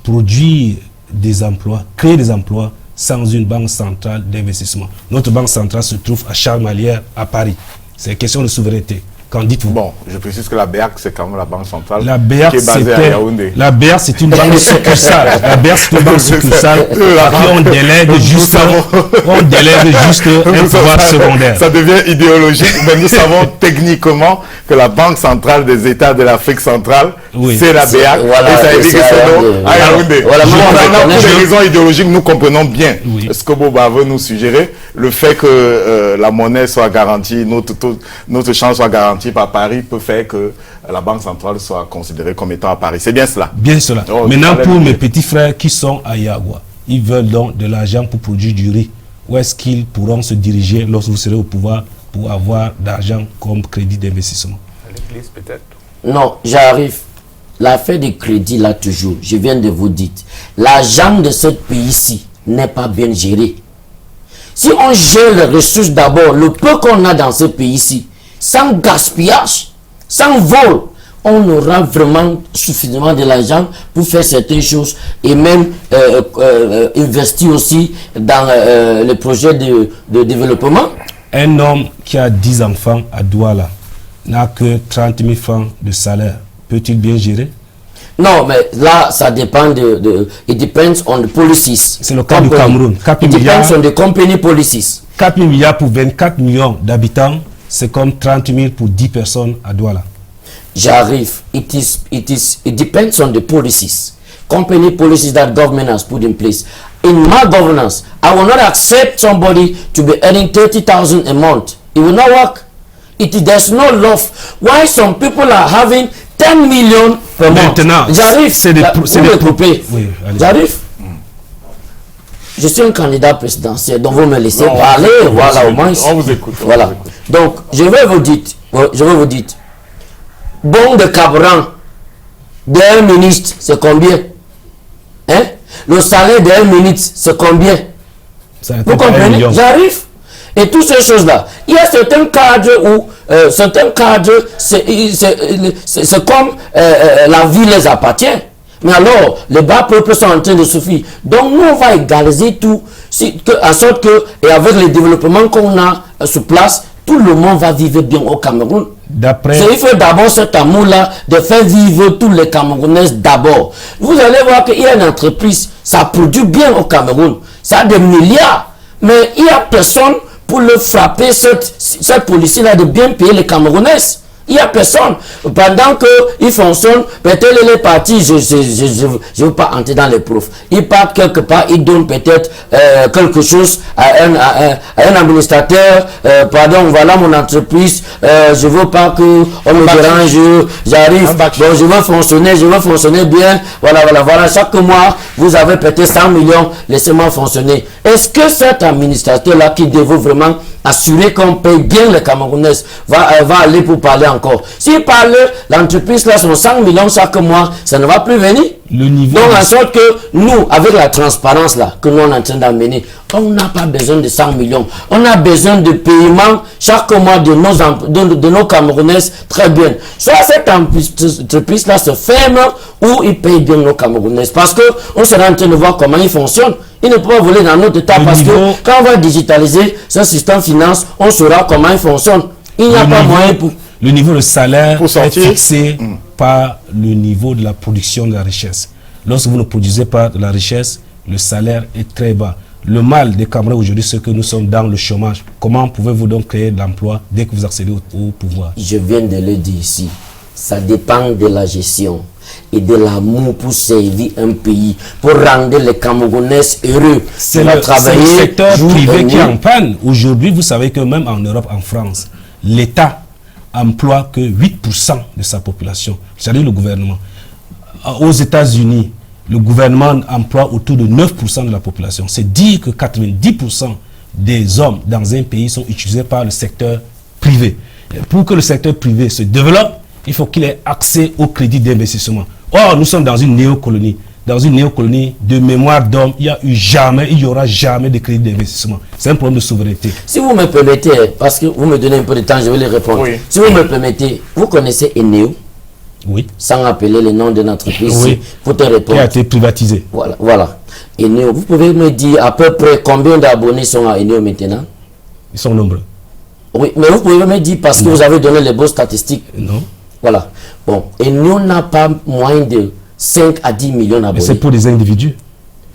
produire des emplois, créer des emplois sans une banque centrale d'investissement? Notre banque centrale se trouve à Charles-Malière, à Paris. C'est une question de souveraineté. Qu'en dites-vous? Bon, je précise que la BEAC, c'est quand même la banque centrale qui est basée à Yaoundé. La BEAC, c'est une banque succursale. La BEAC, c'est une banque succursale qui on délègue juste un pouvoir secondaire. Ça devient idéologique, mais nous savons techniquement que la banque centrale des États de l'Afrique centrale, c'est la BEAC. Voilà, et ça veut dire que c'est donc à Yaoundé. Voilà, pour des raisons idéologiques, nous comprenons bien ce que Boba veut nous suggérer. Le fait que la monnaie soit garantie, notre champ soit garanti par Paris peut faire que la banque centrale soit considérée comme étant à Paris. C'est bien cela? Bien cela. Maintenant, pour mes petits frères qui sont à Yagua, ils veulent donc de l'argent pour produire du riz. Où est-ce qu'ils pourront se diriger lorsque vous serez au pouvoir pour avoir d'argent comme crédit d'investissement? À l'église peut-être? Non, j'arrive. L'affaire des crédits, là toujours, je viens de vous dire, l'argent de ce pays-ci n'est pas bien géré. Si on gère les ressources d'abord, le peu qu'on a dans ce pays-ci, sans gaspillage, sans vol, on aura vraiment suffisamment de l'argent pour faire certaines choses et même investir aussi dans les projets de développement. Un homme qui a 10 enfants à Douala n'a que 30 000 francs de salaire. Peut-il bien gérer? Non, mais là, ça dépend it depends on the policies. C'est le cas du Cameroun. 4 it milliards, depends on the company policies. 4 000 milliards pour 24 millions d'habitants, c'est comme 30 000 pour 10 personnes à Douala. J'arrive. It depends on the policies. Company policies that government has put in place. In my governance, I will not accept somebody to be earning 30,000 a month. It will not work. There's no love. Why some people are having 10 million per month? J'arrive. C'est des J'arrive. Je suis un candidat présidentiel, donc vous me laissez parler, voilà au moins. On vous écoute. Voilà. Donc, je vais vous dire, bon de carburant d'un ministre, c'est combien? Hein? Le salaire d'un ministre, c'est combien? Vous comprenez? J'arrive. Et toutes ces choses-là. Il y a certains cadres où, c'est comme la vie les appartient. Mais alors, les bas peuples sont en train de souffrir. Donc, nous, on va égaliser tout, en sorte que, et avec le développement qu'on a sur place, tout le monde va vivre bien au Cameroun. Il faut d'abord cet amour-là de faire vivre tous les Camerounais d'abord. Vous allez voir qu'il y a une entreprise, ça produit bien au Cameroun. Ça a des milliards. Mais il n'y a personne pour le frapper, cette police-là, de bien payer les Camerounais. Il n'y a personne. Pendant qu'il fonctionne, peut-être les partis, je ne veux pas entrer dans les profs. Ils partent quelque part, ils donnent peut-être quelque chose à un administrateur. Pardon, voilà mon entreprise. Je ne veux pas qu'on me dérange. J'arrive. Bon, je veux fonctionner bien. Voilà. Chaque mois, vous avez peut-être 100 millions. Laissez-moi fonctionner. Est-ce que cet administrateur-là qui dévoue vraiment assurer qu'on paye bien les Camerounais, va aller pour parler encore. S'il parle, l'entreprise là, sont 100 millions chaque mois, ça ne va plus venir. Donc, en sorte que nous, avec la transparence là, que nous on est en train d'amener, on n'a pas besoin de 100 millions. On a besoin de paiement chaque mois de nos Camerounais très bien. Soit cette entreprise là se ferme ou ils payent bien nos Camerounais. Parce que on sera en train de voir comment ils fonctionnent. Ils ne peuvent pas voler dans notre état parce que quand on va digitaliser ce système finance, on saura comment il fonctionne. Il n'y a pas moyen pour... Le niveau de salaire est fixé par le niveau de la production de la richesse. Lorsque vous ne produisez pas de la richesse, le salaire est très bas. Le mal des Camerounais aujourd'hui, c'est que nous sommes dans le chômage. Comment pouvez-vous donc créer de l'emploi dès que vous accédez au pouvoir? Je viens de le dire ici. Ça dépend de la gestion et de l'amour pour servir un pays, pour rendre les Camerounais heureux. C'est le secteur privé qui est en panne. Aujourd'hui, vous savez que même en Europe, en France, l'État emploie que 8% de sa population, c'est-à-dire le gouvernement. Aux États-Unis, le gouvernement emploie autour de 9% de la population. C'est dire que 90% des hommes dans un pays sont utilisés par le secteur privé. Et pour que le secteur privé se développe, il faut qu'il ait accès au crédit d'investissement. Or, nous sommes dans une néocolonie. Dans une néocolonie de mémoire d'homme, il n'y aura jamais de crédit d'investissement. C'est un problème de souveraineté. Si vous me permettez, parce que vous me donnez un peu de temps, je vais les répondre. Oui. Si vous me permettez, vous connaissez Eneo? Oui. Sans appeler le nom de l'entreprise, oui. Pour te répondre. Qui a été privatisé. Voilà. Eneo, vous pouvez me dire à peu près combien d'abonnés sont à Eneo maintenant? Ils sont nombreux. Oui, mais vous pouvez me dire parce que vous avez donné les bonnes statistiques. Non. Voilà. Bon, Eneo n'a pas moins de 5 à 10 millions d'abonnés. C'est pour des individus.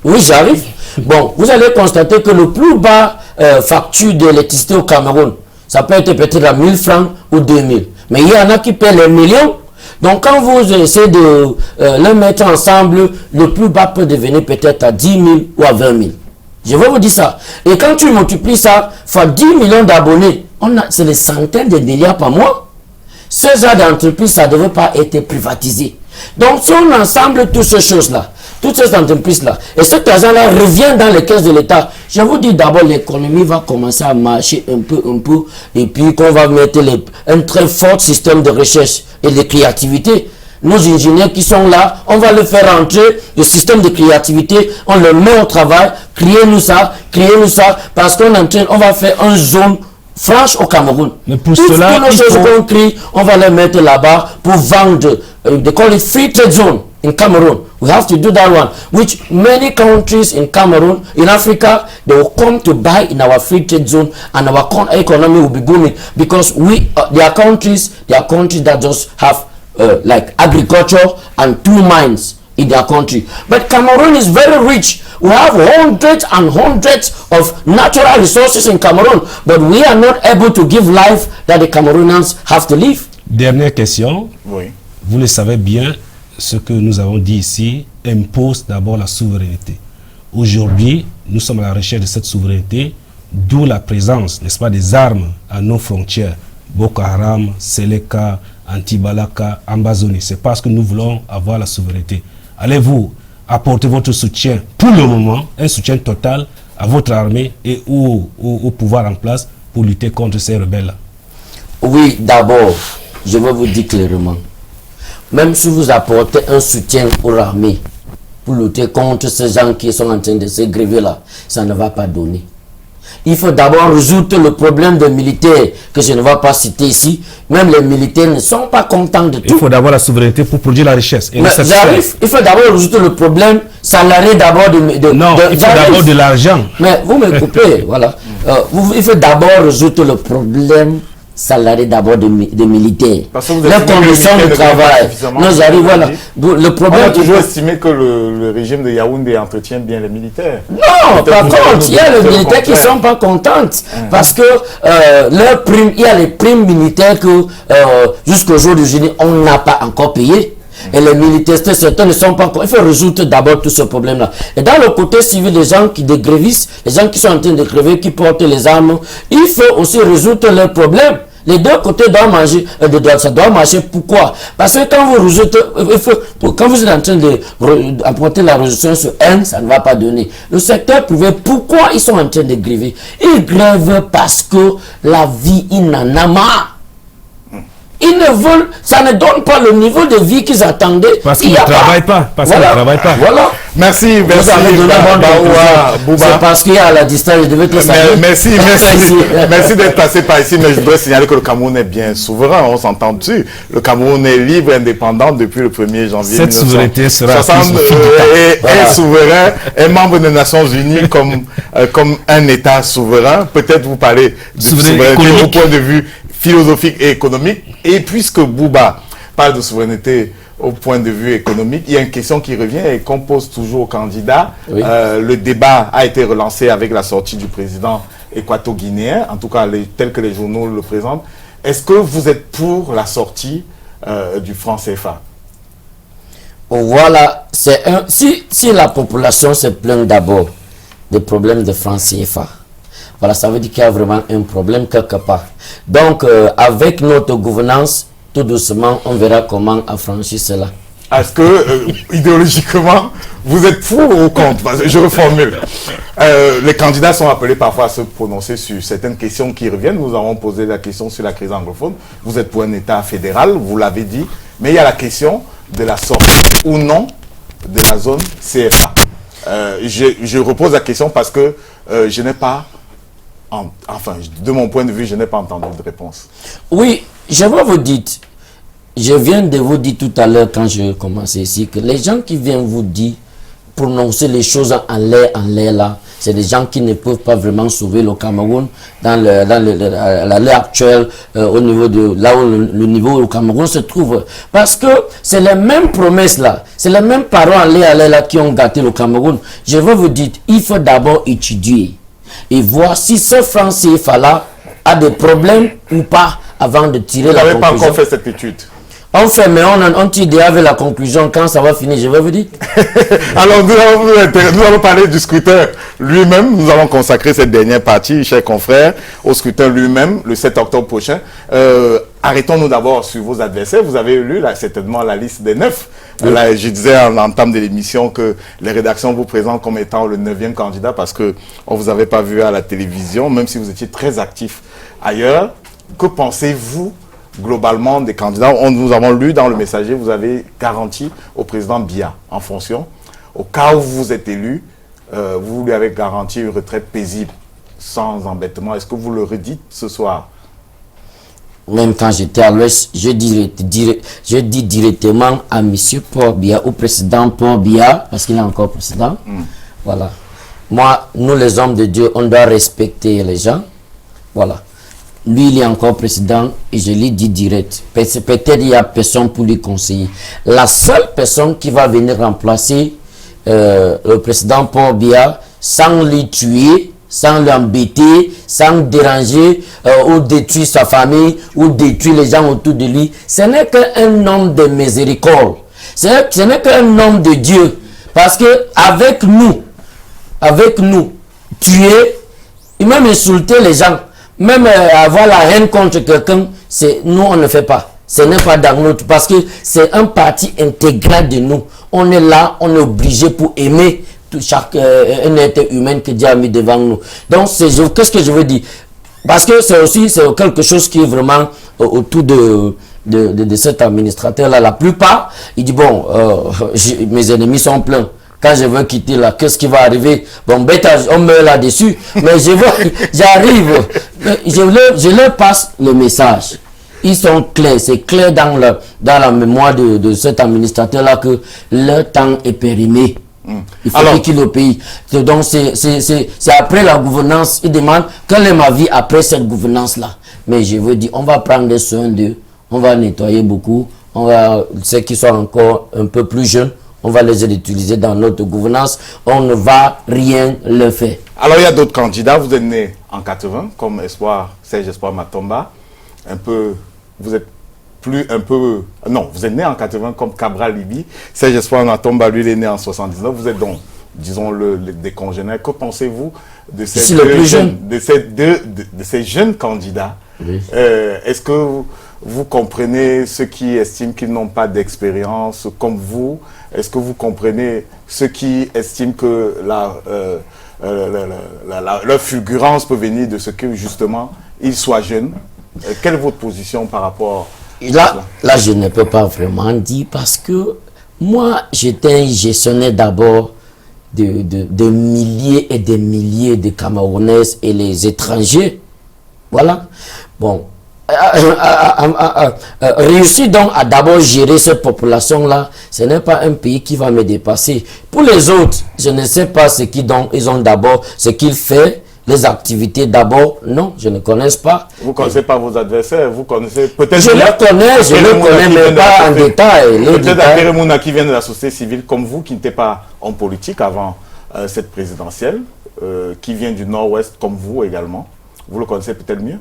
Oui, j'arrive. Bon, vous allez constater que le plus bas facture d'électricité au Cameroun, ça peut être peut-être à 1000 francs ou 2000. Mais il y en a qui paient les millions. Donc, quand vous essayez de les mettre ensemble, le plus bas peut devenir peut-être à 10 000 ou à 20 000. Je vais vous dire ça. Et quand tu multiplies ça fois 10 millions d'abonnés, c'est des centaines de milliards par mois. Ce genre d'entreprise, ça ne devait pas être privatisé. Donc, si on ensemble toutes ces choses-là, toutes ces entreprises-là, et cet argent-là revient dans les caisses de l'État, je vous dis d'abord, l'économie va commencer à marcher un peu, et puis qu'on va mettre un très fort système de recherche et de créativité. Nos ingénieurs qui sont là, on va le faire entrer, le système de créativité, on le met au travail, créez-nous ça, parce qu'on va faire une zone franche au Cameroun. Mais pour cela, toutes les choses qu'on crée, on va les mettre là-bas pour vendre. They call it free trade zone in Cameroon. We have to do that one, which many countries in Cameroon, in Africa, they will come to buy in our free trade zone, and our economy will be booming because there are countries that just have like agriculture and 2 mines in their country. But Cameroon is very rich. We have hundreds and hundreds of natural resources in Cameroon, but we are not able to give life that the Cameroonians have to live. Dernière question. Oui. Vous le savez bien, ce que nous avons dit ici impose d'abord la souveraineté. Aujourd'hui, nous sommes à la recherche de cette souveraineté, d'où la présence, n'est-ce pas, des armes à nos frontières. Boko Haram, Seleka, Antibalaka, Ambazoni. C'est parce que nous voulons avoir la souveraineté. Allez-vous apporter votre soutien, pour le moment, un soutien total à votre armée et au pouvoir en place pour lutter contre ces rebelles-là? Oui, d'abord, je vais vous dire clairement. Même si vous apportez un soutien aux armées pour lutter contre ces gens qui sont en train de se gréver là, ça ne va pas donner. Il faut d'abord résoudre le problème des militaires que je ne vais pas citer ici. Même les militaires ne sont pas contents de tout. Il faut d'abord la souveraineté pour produire la richesse. Et il faut d'abord résoudre le problème salarié d'abord non, il faut d'abord de l'argent. Mais vous me coupez, voilà. Il faut d'abord résoudre le problème salariés d'abord de militaires. Les conditions de travail. Non, j'arrive, voilà. Le problème. On a toujours estimé que le régime de Yaoundé entretient bien les militaires. Non, par contre, il y a les militaires qui ne sont pas contents parce que leur prime, il y a les primes militaires que jusqu'au jour d'aujourd'hui, on n'a pas encore payé. Et les militaires, certains ne sont pas encore. Il faut résoudre d'abord tout ce problème-là. Et dans le côté civil, les gens qui dégrévissent, les gens qui sont en train de gréver, qui portent les armes, il faut aussi résoudre leurs problèmes. Les deux côtés doivent manger, ça doit marcher. Pourquoi? Parce que quand quand vous êtes en train d'apporter la résolution sur un, ça ne va pas donner. Le secteur privé, pourquoi ils sont en train de gréver? Ils grèvent parce que la vie, il n'en a marre. Ils ne veulent, ça ne donne pas le niveau de vie qu'ils attendaient. Parce qu'ils ne travaillent pas. Parce qu'ils ne travaillent pas. Voilà. Merci, Vous avez donné c'est parce qu'il y a la distance, je devais te saluer. Merci d'être passé par ici, mais je dois signaler que le Cameroun est bien souverain, on s'entend dessus. Le Cameroun est libre, indépendant depuis le 1er janvier 1960. Cette souveraineté sera est souverain, est membre des Nations Unies comme un État souverain. Peut-être vous parlez de souveraineté au point de vue philosophique et économique. Et puisque Bouba parle de souveraineté au point de vue économique, il y a une question qui revient et qu'on pose toujours aux candidats. Oui. Le débat a été relancé avec la sortie du président équato-guinéen, en tout cas tel que les journaux le présentent. Est-ce que vous êtes pour la sortie du franc CFA? Voilà, si la population se plaint d'abord des problèmes de franc CFA, voilà, ça veut dire qu'il y a vraiment un problème quelque part. Donc, avec notre gouvernance, tout doucement, on verra comment affranchir cela. Est-ce que, idéologiquement, vous êtes pour ou contre? Je reformule. Les candidats sont appelés parfois à se prononcer sur certaines questions qui reviennent. Nous avons posé la question sur la crise anglophone. Vous êtes pour un État fédéral, vous l'avez dit. Mais il y a la question de la sortie ou non de la zone CFA. Je repose la question parce que je n'ai pas... Enfin, de mon point de vue, je n'ai pas entendu de réponse. Oui, je vais vous dire, je viens de vous dire tout à l'heure quand je commençais ici, que les gens qui viennent vous dire, prononcer les choses en l'air là, c'est des gens qui ne peuvent pas vraiment sauver le Cameroun dans l'ère actuelle, au niveau de là où le niveau du Cameroun se trouve. Parce que c'est les mêmes promesses là, c'est les mêmes paroles en l'air là qui ont gâté le Cameroun. Je vais vous dire, il faut d'abord étudier et voir si ce franc CFA là a des problèmes ou pas avant de tirer la conclusion. Vous n'avez pas encore fait cette étude? On fait, mais on tire déjà avec la conclusion quand ça va finir, je vais vous dire. Alors, nous allons parler du scrutin lui-même. Nous allons consacrer cette dernière partie, chers confrères, au scrutin lui-même, le 7 octobre prochain. Arrêtons-nous d'abord sur vos adversaires. Vous avez lu certainement la liste des 9. Oui. Là, je disais en l'entame de l'émission que les rédactions vous présentent comme étant le 9e candidat parce qu'on ne vous avait pas vu à la télévision, même si vous étiez très actif ailleurs. Que pensez-vous globalement des candidats? Nous avons lu dans le messager, vous avez garanti au président Biya en fonction. Au cas où vous êtes élu, vous lui avez garanti une retraite paisible, sans embêtement. Est-ce que vous le redites ce soir? Même quand j'étais à l'Ouest, je dis directement à M. Paul Biya, au président Paul Biya, parce qu'il est encore président. Voilà. Moi, nous les hommes de Dieu, on doit respecter les gens. Voilà. Lui, il est encore président et je lui dis direct. Peut-être il n'y a personne pour lui conseiller. La seule personne qui va venir remplacer le président Paul Biya sans lui tuer, sans l'embêter, sans déranger ou détruire sa famille ou détruire les gens autour de lui, ce n'est qu'un homme de miséricorde. Ce n'est qu'un homme de Dieu. Parce que avec nous, tuer, et même insulter les gens, même avoir la haine contre quelqu'un, nous on ne fait pas. Ce n'est pas dans notre, parce que c'est un parti intégral de nous. On est là, on est obligé pour aimer chaque un être humain que Dieu a mis devant nous. Donc qu'est-ce que je veux dire? Parce que c'est aussi quelque chose qui est vraiment autour de cet administrateur là. La plupart, il dit bon, mes ennemis sont pleins. Quand je veux quitter là, qu'est-ce qui va arriver? Bon, bête, on meurt là-dessus. Mais j'arrive, je leur passe le message. Ils sont clairs, c'est clair dans la mémoire de cet administrateur-là que leur temps est périmé. Il faut qu'il quitte le pays. Donc, c'est après la gouvernance. Il demande quelle est ma vie après cette gouvernance-là. Mais je veux dire, on va prendre soin d'eux. On va nettoyer beaucoup. Ceux qui sont encore un peu plus jeunes, on va les utiliser dans notre gouvernance. On ne va rien leur faire. Alors, il y a d'autres candidats. Vous êtes né en 80, comme Serge Espoir Matomba. Vous êtes vous êtes né en 80 comme Cabral Libye. Serge Espoir Matomba, lui, il est né en 79. Vous êtes donc, disons, des congénères. Que pensez-vous de ces jeunes candidats Oui. Est-ce que vous comprenez ceux qui estiment qu'ils n'ont pas d'expérience comme vous? Est-ce que vous comprenez ceux qui estiment que leur fulgurance peut venir de ce que justement ils soient jeunes? Quelle est votre position par rapport à cela? Là, je ne peux pas vraiment dire parce que moi, j'étais un gestionnaire d'abord de milliers et des milliers de Camerounais et les étrangers. Voilà. Bon. Réussir donc à d'abord gérer cette population-là, ce n'est pas un pays qui va me dépasser. Pour les autres, je ne sais pas ce qu'ils ont d'abord, ce qu'ils font, les activités d'abord. Non, je ne connais pas. Vous ne connaissez pas vos adversaires, vous connaissez peut-être... Je les connais, mais pas en détail. Peut-être Akere Mouna qui vient de la société civile comme vous, qui n'était pas en politique avant cette présidentielle, qui vient du nord-ouest comme vous également. Vous le connaissez peut-être mieux?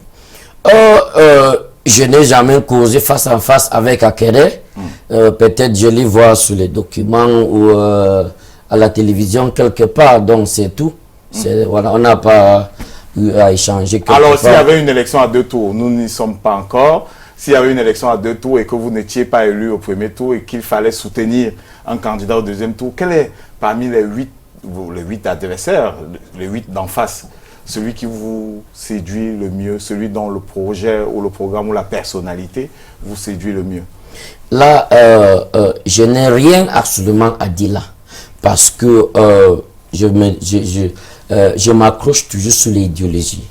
Je n'ai jamais causé face à face avec Akere. Peut-être je les vois sur les documents ou à la télévision quelque part, donc c'est tout. Voilà, on n'a pas eu à échanger. Alors s'il y avait une élection à 2 tours, nous n'y sommes pas encore. S'il y avait une élection à 2 tours et que vous n'étiez pas élu au premier tour et qu'il fallait soutenir un candidat au deuxième tour, quel est parmi les 8 adversaires, les 8 d'en face, celui qui vous séduit le mieux, celui dont le projet ou le programme ou la personnalité vous séduit le mieux? Là, je n'ai rien absolument à dire là. Parce que je m'accroche toujours sur l'idéologie.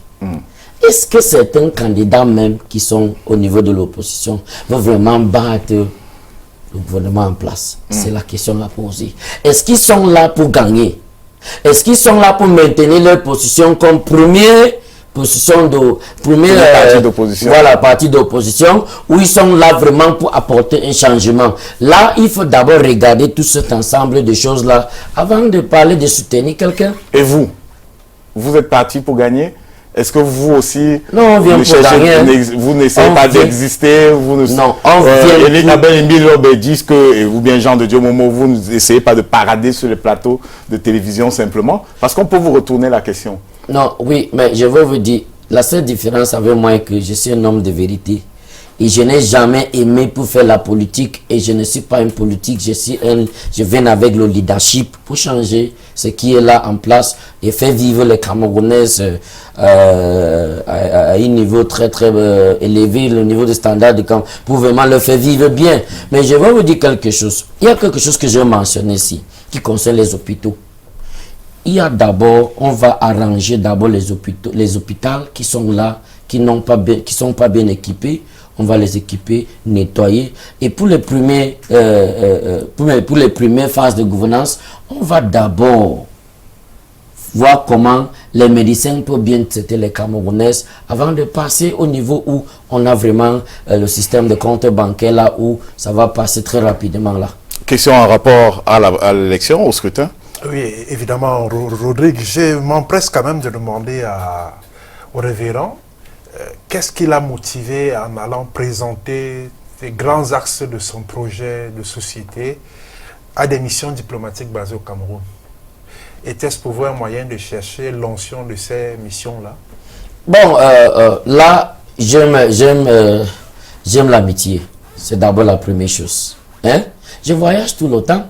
Est-ce que certains candidats même qui sont au niveau de l'opposition vont vraiment battre le gouvernement en place? C'est la question à poser. Est-ce qu'ils sont là pour gagner? Est-ce qu'ils sont là pour maintenir leur position comme première position parti d'opposition? Voilà, parti d'opposition, ou ils sont là vraiment pour apporter un changement? Là, il faut d'abord regarder tout cet ensemble de choses-là avant de parler de soutenir quelqu'un. Et vous? Vous êtes parti pour gagner? Est-ce que vous aussi, non, on vient pour gagner. Vous n'essayez pas d'exister? Non, on vient Elie Nabel et Milo disent que, ou bien Jean de Dieu Momo, vous n'essayez pas de parader sur les plateaux de télévision simplement? Parce qu'on peut vous retourner la question. Non, oui, mais je veux vous dire, la seule différence avec moi est que je suis un homme de vérité. Et je n'ai jamais aimé pour faire la politique. Et je ne suis pas un politique. Je viens avec le leadership pour changer ce qui est là en place et faire vivre les Camerounais à un niveau très très élevé, le niveau de standard de Cameroun, pour vraiment le faire vivre bien. Mais je vais vous dire quelque chose. Il y a quelque chose que je mentionne ici qui concerne les hôpitaux. Il y a d'abord, on va arranger d'abord les hôpitaux qui sont là, qui sont pas bien équipés. On va les équiper, nettoyer. Et pour les premières phases de gouvernance, on va d'abord voir comment les médecins peuvent bien traiter les Camerounais avant de passer au niveau où on a vraiment le système de compte bancaire là où ça va passer très rapidement là. Question en rapport à l'élection, au scrutin? Oui, évidemment, Rodrigue, je m'empresse quand même de demander au révérend qu'est-ce qui l'a motivé en allant présenter les grands axes de son projet de société à des missions diplomatiques basées au Cameroun. Était-ce pour vous un moyen de chercher l'onction de ces missions-là? Bon, là, j'aime l'amitié. C'est d'abord la première chose. Hein? Je voyage tout le temps.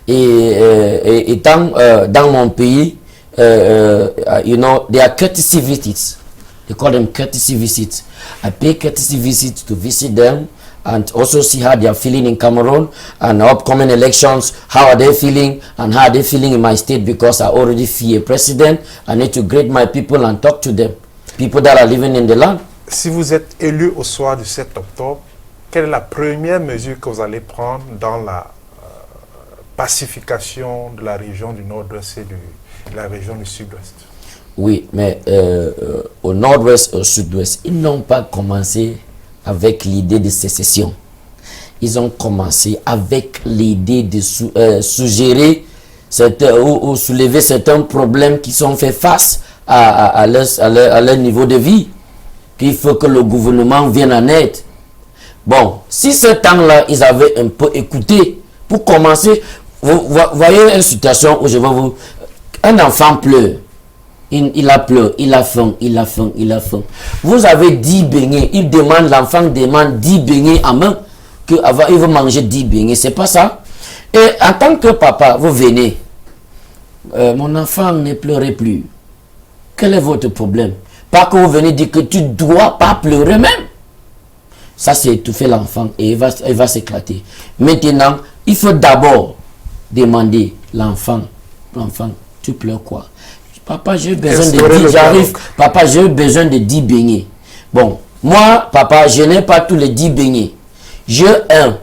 Et étant dans mon pays, you know, there are courtesy visits. They call them courtesy visits. I pay courtesy visits to visit them and also see how they are feeling in Cameroon and upcoming elections, how are they feeling and how are they feeling in my state, because I already feel a president. I need to greet my people and talk to them, people that are living in the land. Si vous êtes élu au soir du 7 octobre, quelle est la première mesure que vous allez prendre dans la pacification de la région du nord-ouest et de la région du sud-ouest? Oui, mais au nord-ouest et au sud-ouest, ils n'ont pas commencé avec l'idée de sécession. Ils ont commencé avec l'idée de suggérer ou soulever certains problèmes qui sont faits face à leur niveau de vie. Qu'il faut que le gouvernement vienne en aide. Bon, si ce temps-là, ils avaient un peu écouté, pour commencer, vous voyez une situation où je vais vous... Un enfant pleure. Il a pleuré, il a faim. Vous avez 10 beignets, l'enfant demande 10 beignets à main, il veut manger 10 beignets, c'est pas ça? Et en tant que papa, vous venez, mon enfant ne pleurez plus. Quel est votre problème? Pas que vous venez dire que tu dois pas pleurer même. Ça, c'est étouffer l'enfant et il va s'éclater. Maintenant, il faut d'abord demander l'enfant, tu pleures quoi? Papa, j'ai besoin de 10, j'arrive. Papa, j'ai besoin de 10 beignets. Bon, moi, papa, je n'ai pas tous les 10 beignets. J'ai 1,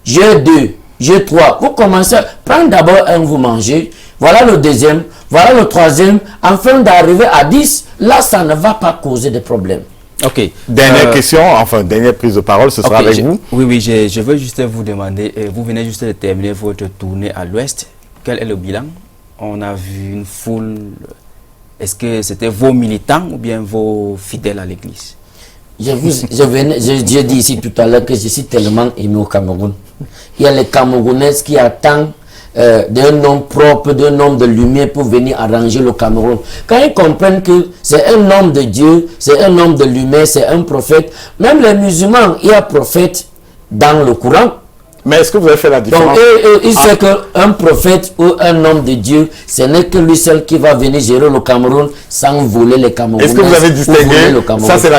j'ai 2, j'ai 3. Vous commencez, prendre d'abord un, vous mangez. Voilà le deuxième, voilà le troisième. Afin d'arriver à 10, là, ça ne va pas causer de problème. Ok. Dernière question, enfin, dernière prise de parole, ce sera avec vous. Oui, je veux juste vous demander, vous venez juste de terminer votre tournée à l'Ouest. Quel est le bilan? On a vu une foule. Est-ce que c'était vos militants ou bien vos fidèles à l'église? J'ai dit ici tout à l'heure que je suis tellement aimé au Cameroun. Il y a les Camerounais qui attendent d'un homme propre, d'un homme de lumière pour venir arranger le Cameroun. Quand ils comprennent que c'est un homme de Dieu, c'est un homme de lumière, c'est un prophète, même les musulmans, il y a prophète dans le Coran. Mais est-ce que vous avez fait la différence? Donc, il sait qu'un prophète ou un homme de Dieu, ce n'est que lui seul qui va venir gérer le Cameroun sans voler les Camerounais. Est-ce que vous avez distingué, ça c'est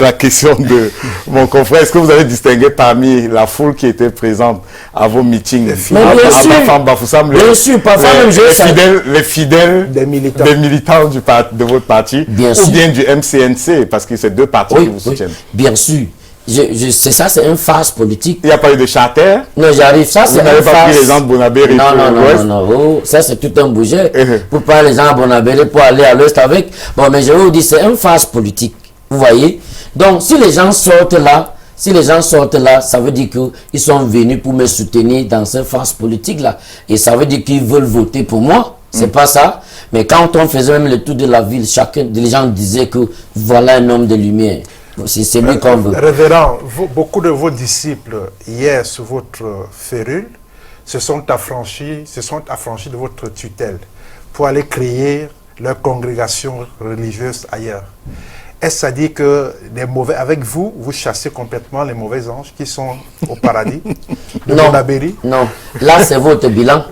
la question de mon confrère, est-ce que vous avez distingué parmi la foule qui était présente à vos meetings, bien sûr, parfois même les fidèles des militants de votre parti, ou bien du MCNC, parce que c'est deux partis qui vous soutiennent? Bien sûr. C'est ça, c'est une farce politique. Il n'y a pas eu de charter? Non, j'arrive. Ça, c'est une farce. Vous n'avez pas pris les gens de Bonabéry? Non. Oh, ça, c'est tout un budget. Pour pas les gens à Bonabéry pour aller à l'Ouest avec. Bon, mais je vous dis, c'est une farce politique. Vous voyez? Donc, si les gens sortent là, ça veut dire qu'ils sont venus pour me soutenir dans cette farce politique-là. Et ça veut dire qu'ils veulent voter pour moi. C'est pas ça. Mais quand on faisait même le tour de la ville, les gens disaient que voilà un homme de lumière. C'est lui qu'on veut. Révérend, beaucoup de vos disciples, hier, sous votre férule, se sont affranchis de votre tutelle pour aller créer leur congrégation religieuse ailleurs. Est-ce à dire que avec vous, vous chassez complètement les mauvais anges qui sont au paradis de Bonabéry? Non, là c'est votre bilan.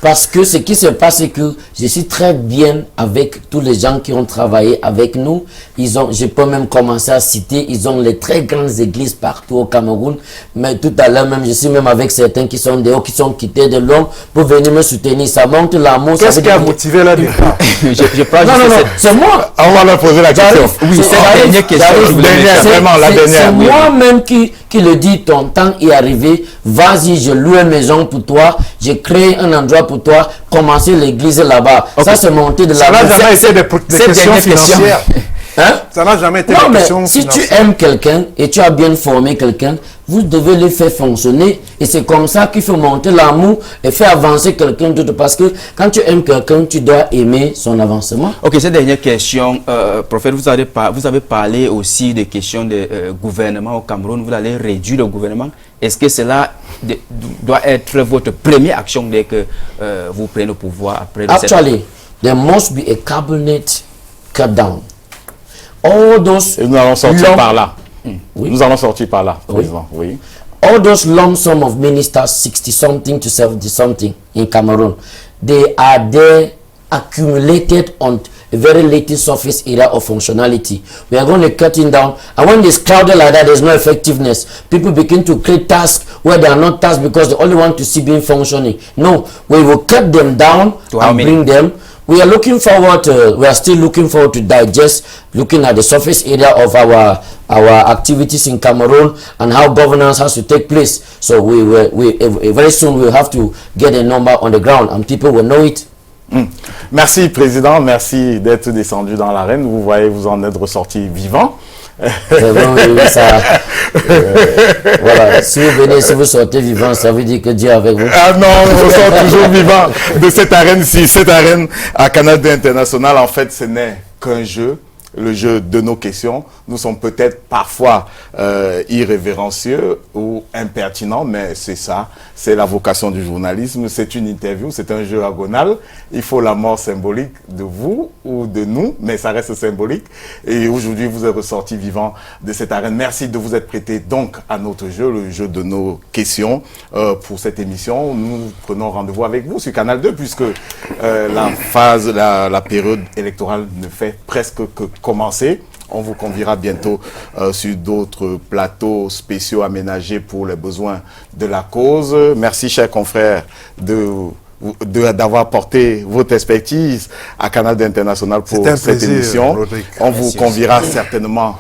Parce que ce qui se passe, c'est que je suis très bien avec tous les gens qui ont travaillé avec nous. Je peux même commencer à citer, ils ont les très grandes églises partout au Cameroun. Mais tout à l'heure même, je suis même avec certains qui sont dehors, qui sont quittés de Londres pour venir me soutenir. Ça montre l'amour. Qu'est-ce qui a motivé la départ? Non, c'est moi. On va leur poser la question. Oui, c'est la dernière question. C'est moi-même qui le dit, ton temps est arrivé. Vas-y, je loue une maison pour toi. J'ai créé un endroit pour toi. Commencez l'église là-bas. Okay. Ça, c'est monté de la... Ça n'a jamais été des questions financières. Hein? Ça n'a jamais été des questions financières. Si tu financières. aimes quelqu'un et tu as bien formé quelqu'un, vous devez le faire fonctionner. Et c'est comme ça qu'il faut monter l'amour et faire avancer quelqu'un d'autre. Parce que quand tu aimes quelqu'un, tu dois aimer son avancement. Ok, cette dernière question, prophète, vous avez parlé aussi des questions de gouvernement au Cameroun. Vous allez réduire le gouvernement. Est-ce que cela doit être votre première action dès que vous prenez le pouvoir après? Actually, there must be a cabinet cut down. All those et nous allons sortir par là. Oui. Nous allons sortir par là, président. Oui. All those lump sum of ministers, 60-something to 70-something in Cameroon, they are there accumulated on a very latest surface area of functionality. We are going to cut it down. And when it's crowded like that, there's no effectiveness. People begin to create tasks where they are not tasks because they only want to see being functioning. No, we will cut them down and bring them. We are looking forward to, we are still looking forward to digest, looking at the surface area of our activities in Cameroon and how governance has to take place. So very soon we'll have to get a number on the ground and people will know it. Merci Président, merci d'être descendu dans l'arène. Vous voyez, vous en êtes ressorti vivant. C'est bon, oui, ça. Voilà, si vous venez, si vous sortez vivant, ça veut dire que Dieu est avec vous. Ah non, on ressort toujours vivant de cette arène-ci. Cette arène à Canada International, en fait, ce n'est qu'un jeu. le jeu de nos questions. Nous sommes peut-être parfois irrévérencieux ou impertinents, mais c'est ça, c'est la vocation du journalisme. C'est une interview, c'est un jeu agonal. Il faut la mort symbolique de vous ou de nous, mais ça reste symbolique. Et aujourd'hui, vous êtes ressorti vivant de cette arène. Merci de vous être prêté donc à notre jeu, le jeu de nos questions pour cette émission. Nous prenons rendez-vous avec vous sur Canal 2 puisque la période électorale ne fait presque que commencer. On vous conviera bientôt sur d'autres plateaux spéciaux aménagés pour les besoins de la cause. Merci, chers confrères, d'avoir porté votre expertise à Canal International pour cette émission. Rodrigue. On vous conviera certainement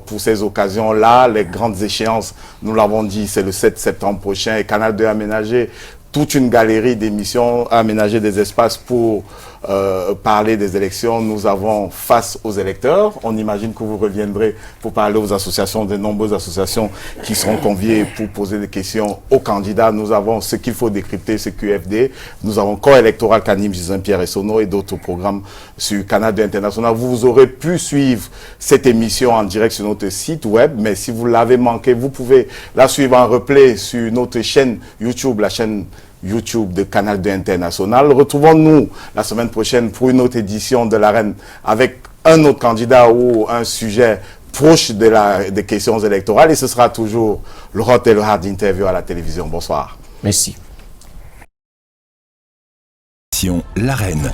pour ces occasions-là. Les grandes échéances, nous l'avons dit, c'est le 7 septembre prochain et Canal 2 a aménagé toute une galerie d'émissions, a aménagé des espaces pour parler des élections. Nous avons face aux électeurs. On imagine que vous reviendrez pour parler aux associations, de nombreuses associations qui seront conviées pour poser des questions aux candidats. Nous avons ce qu'il faut décrypter, ce QFD. Nous avons Corps électoral qu'anime Jean-Pierre Essonneau et d'autres programmes sur Canal 2 International. Vous aurez pu suivre cette émission en direct sur notre site web, mais si vous l'avez manqué, vous pouvez la suivre en replay sur notre chaîne YouTube, la chaîne YouTube de Canal 2 International. Retrouvons-nous la semaine prochaine pour une autre édition de l'Arène avec un autre candidat ou un sujet proche des questions électorales. Et ce sera toujours le Hot et le Hard Interview à la télévision. Bonsoir. Merci. L'Arène.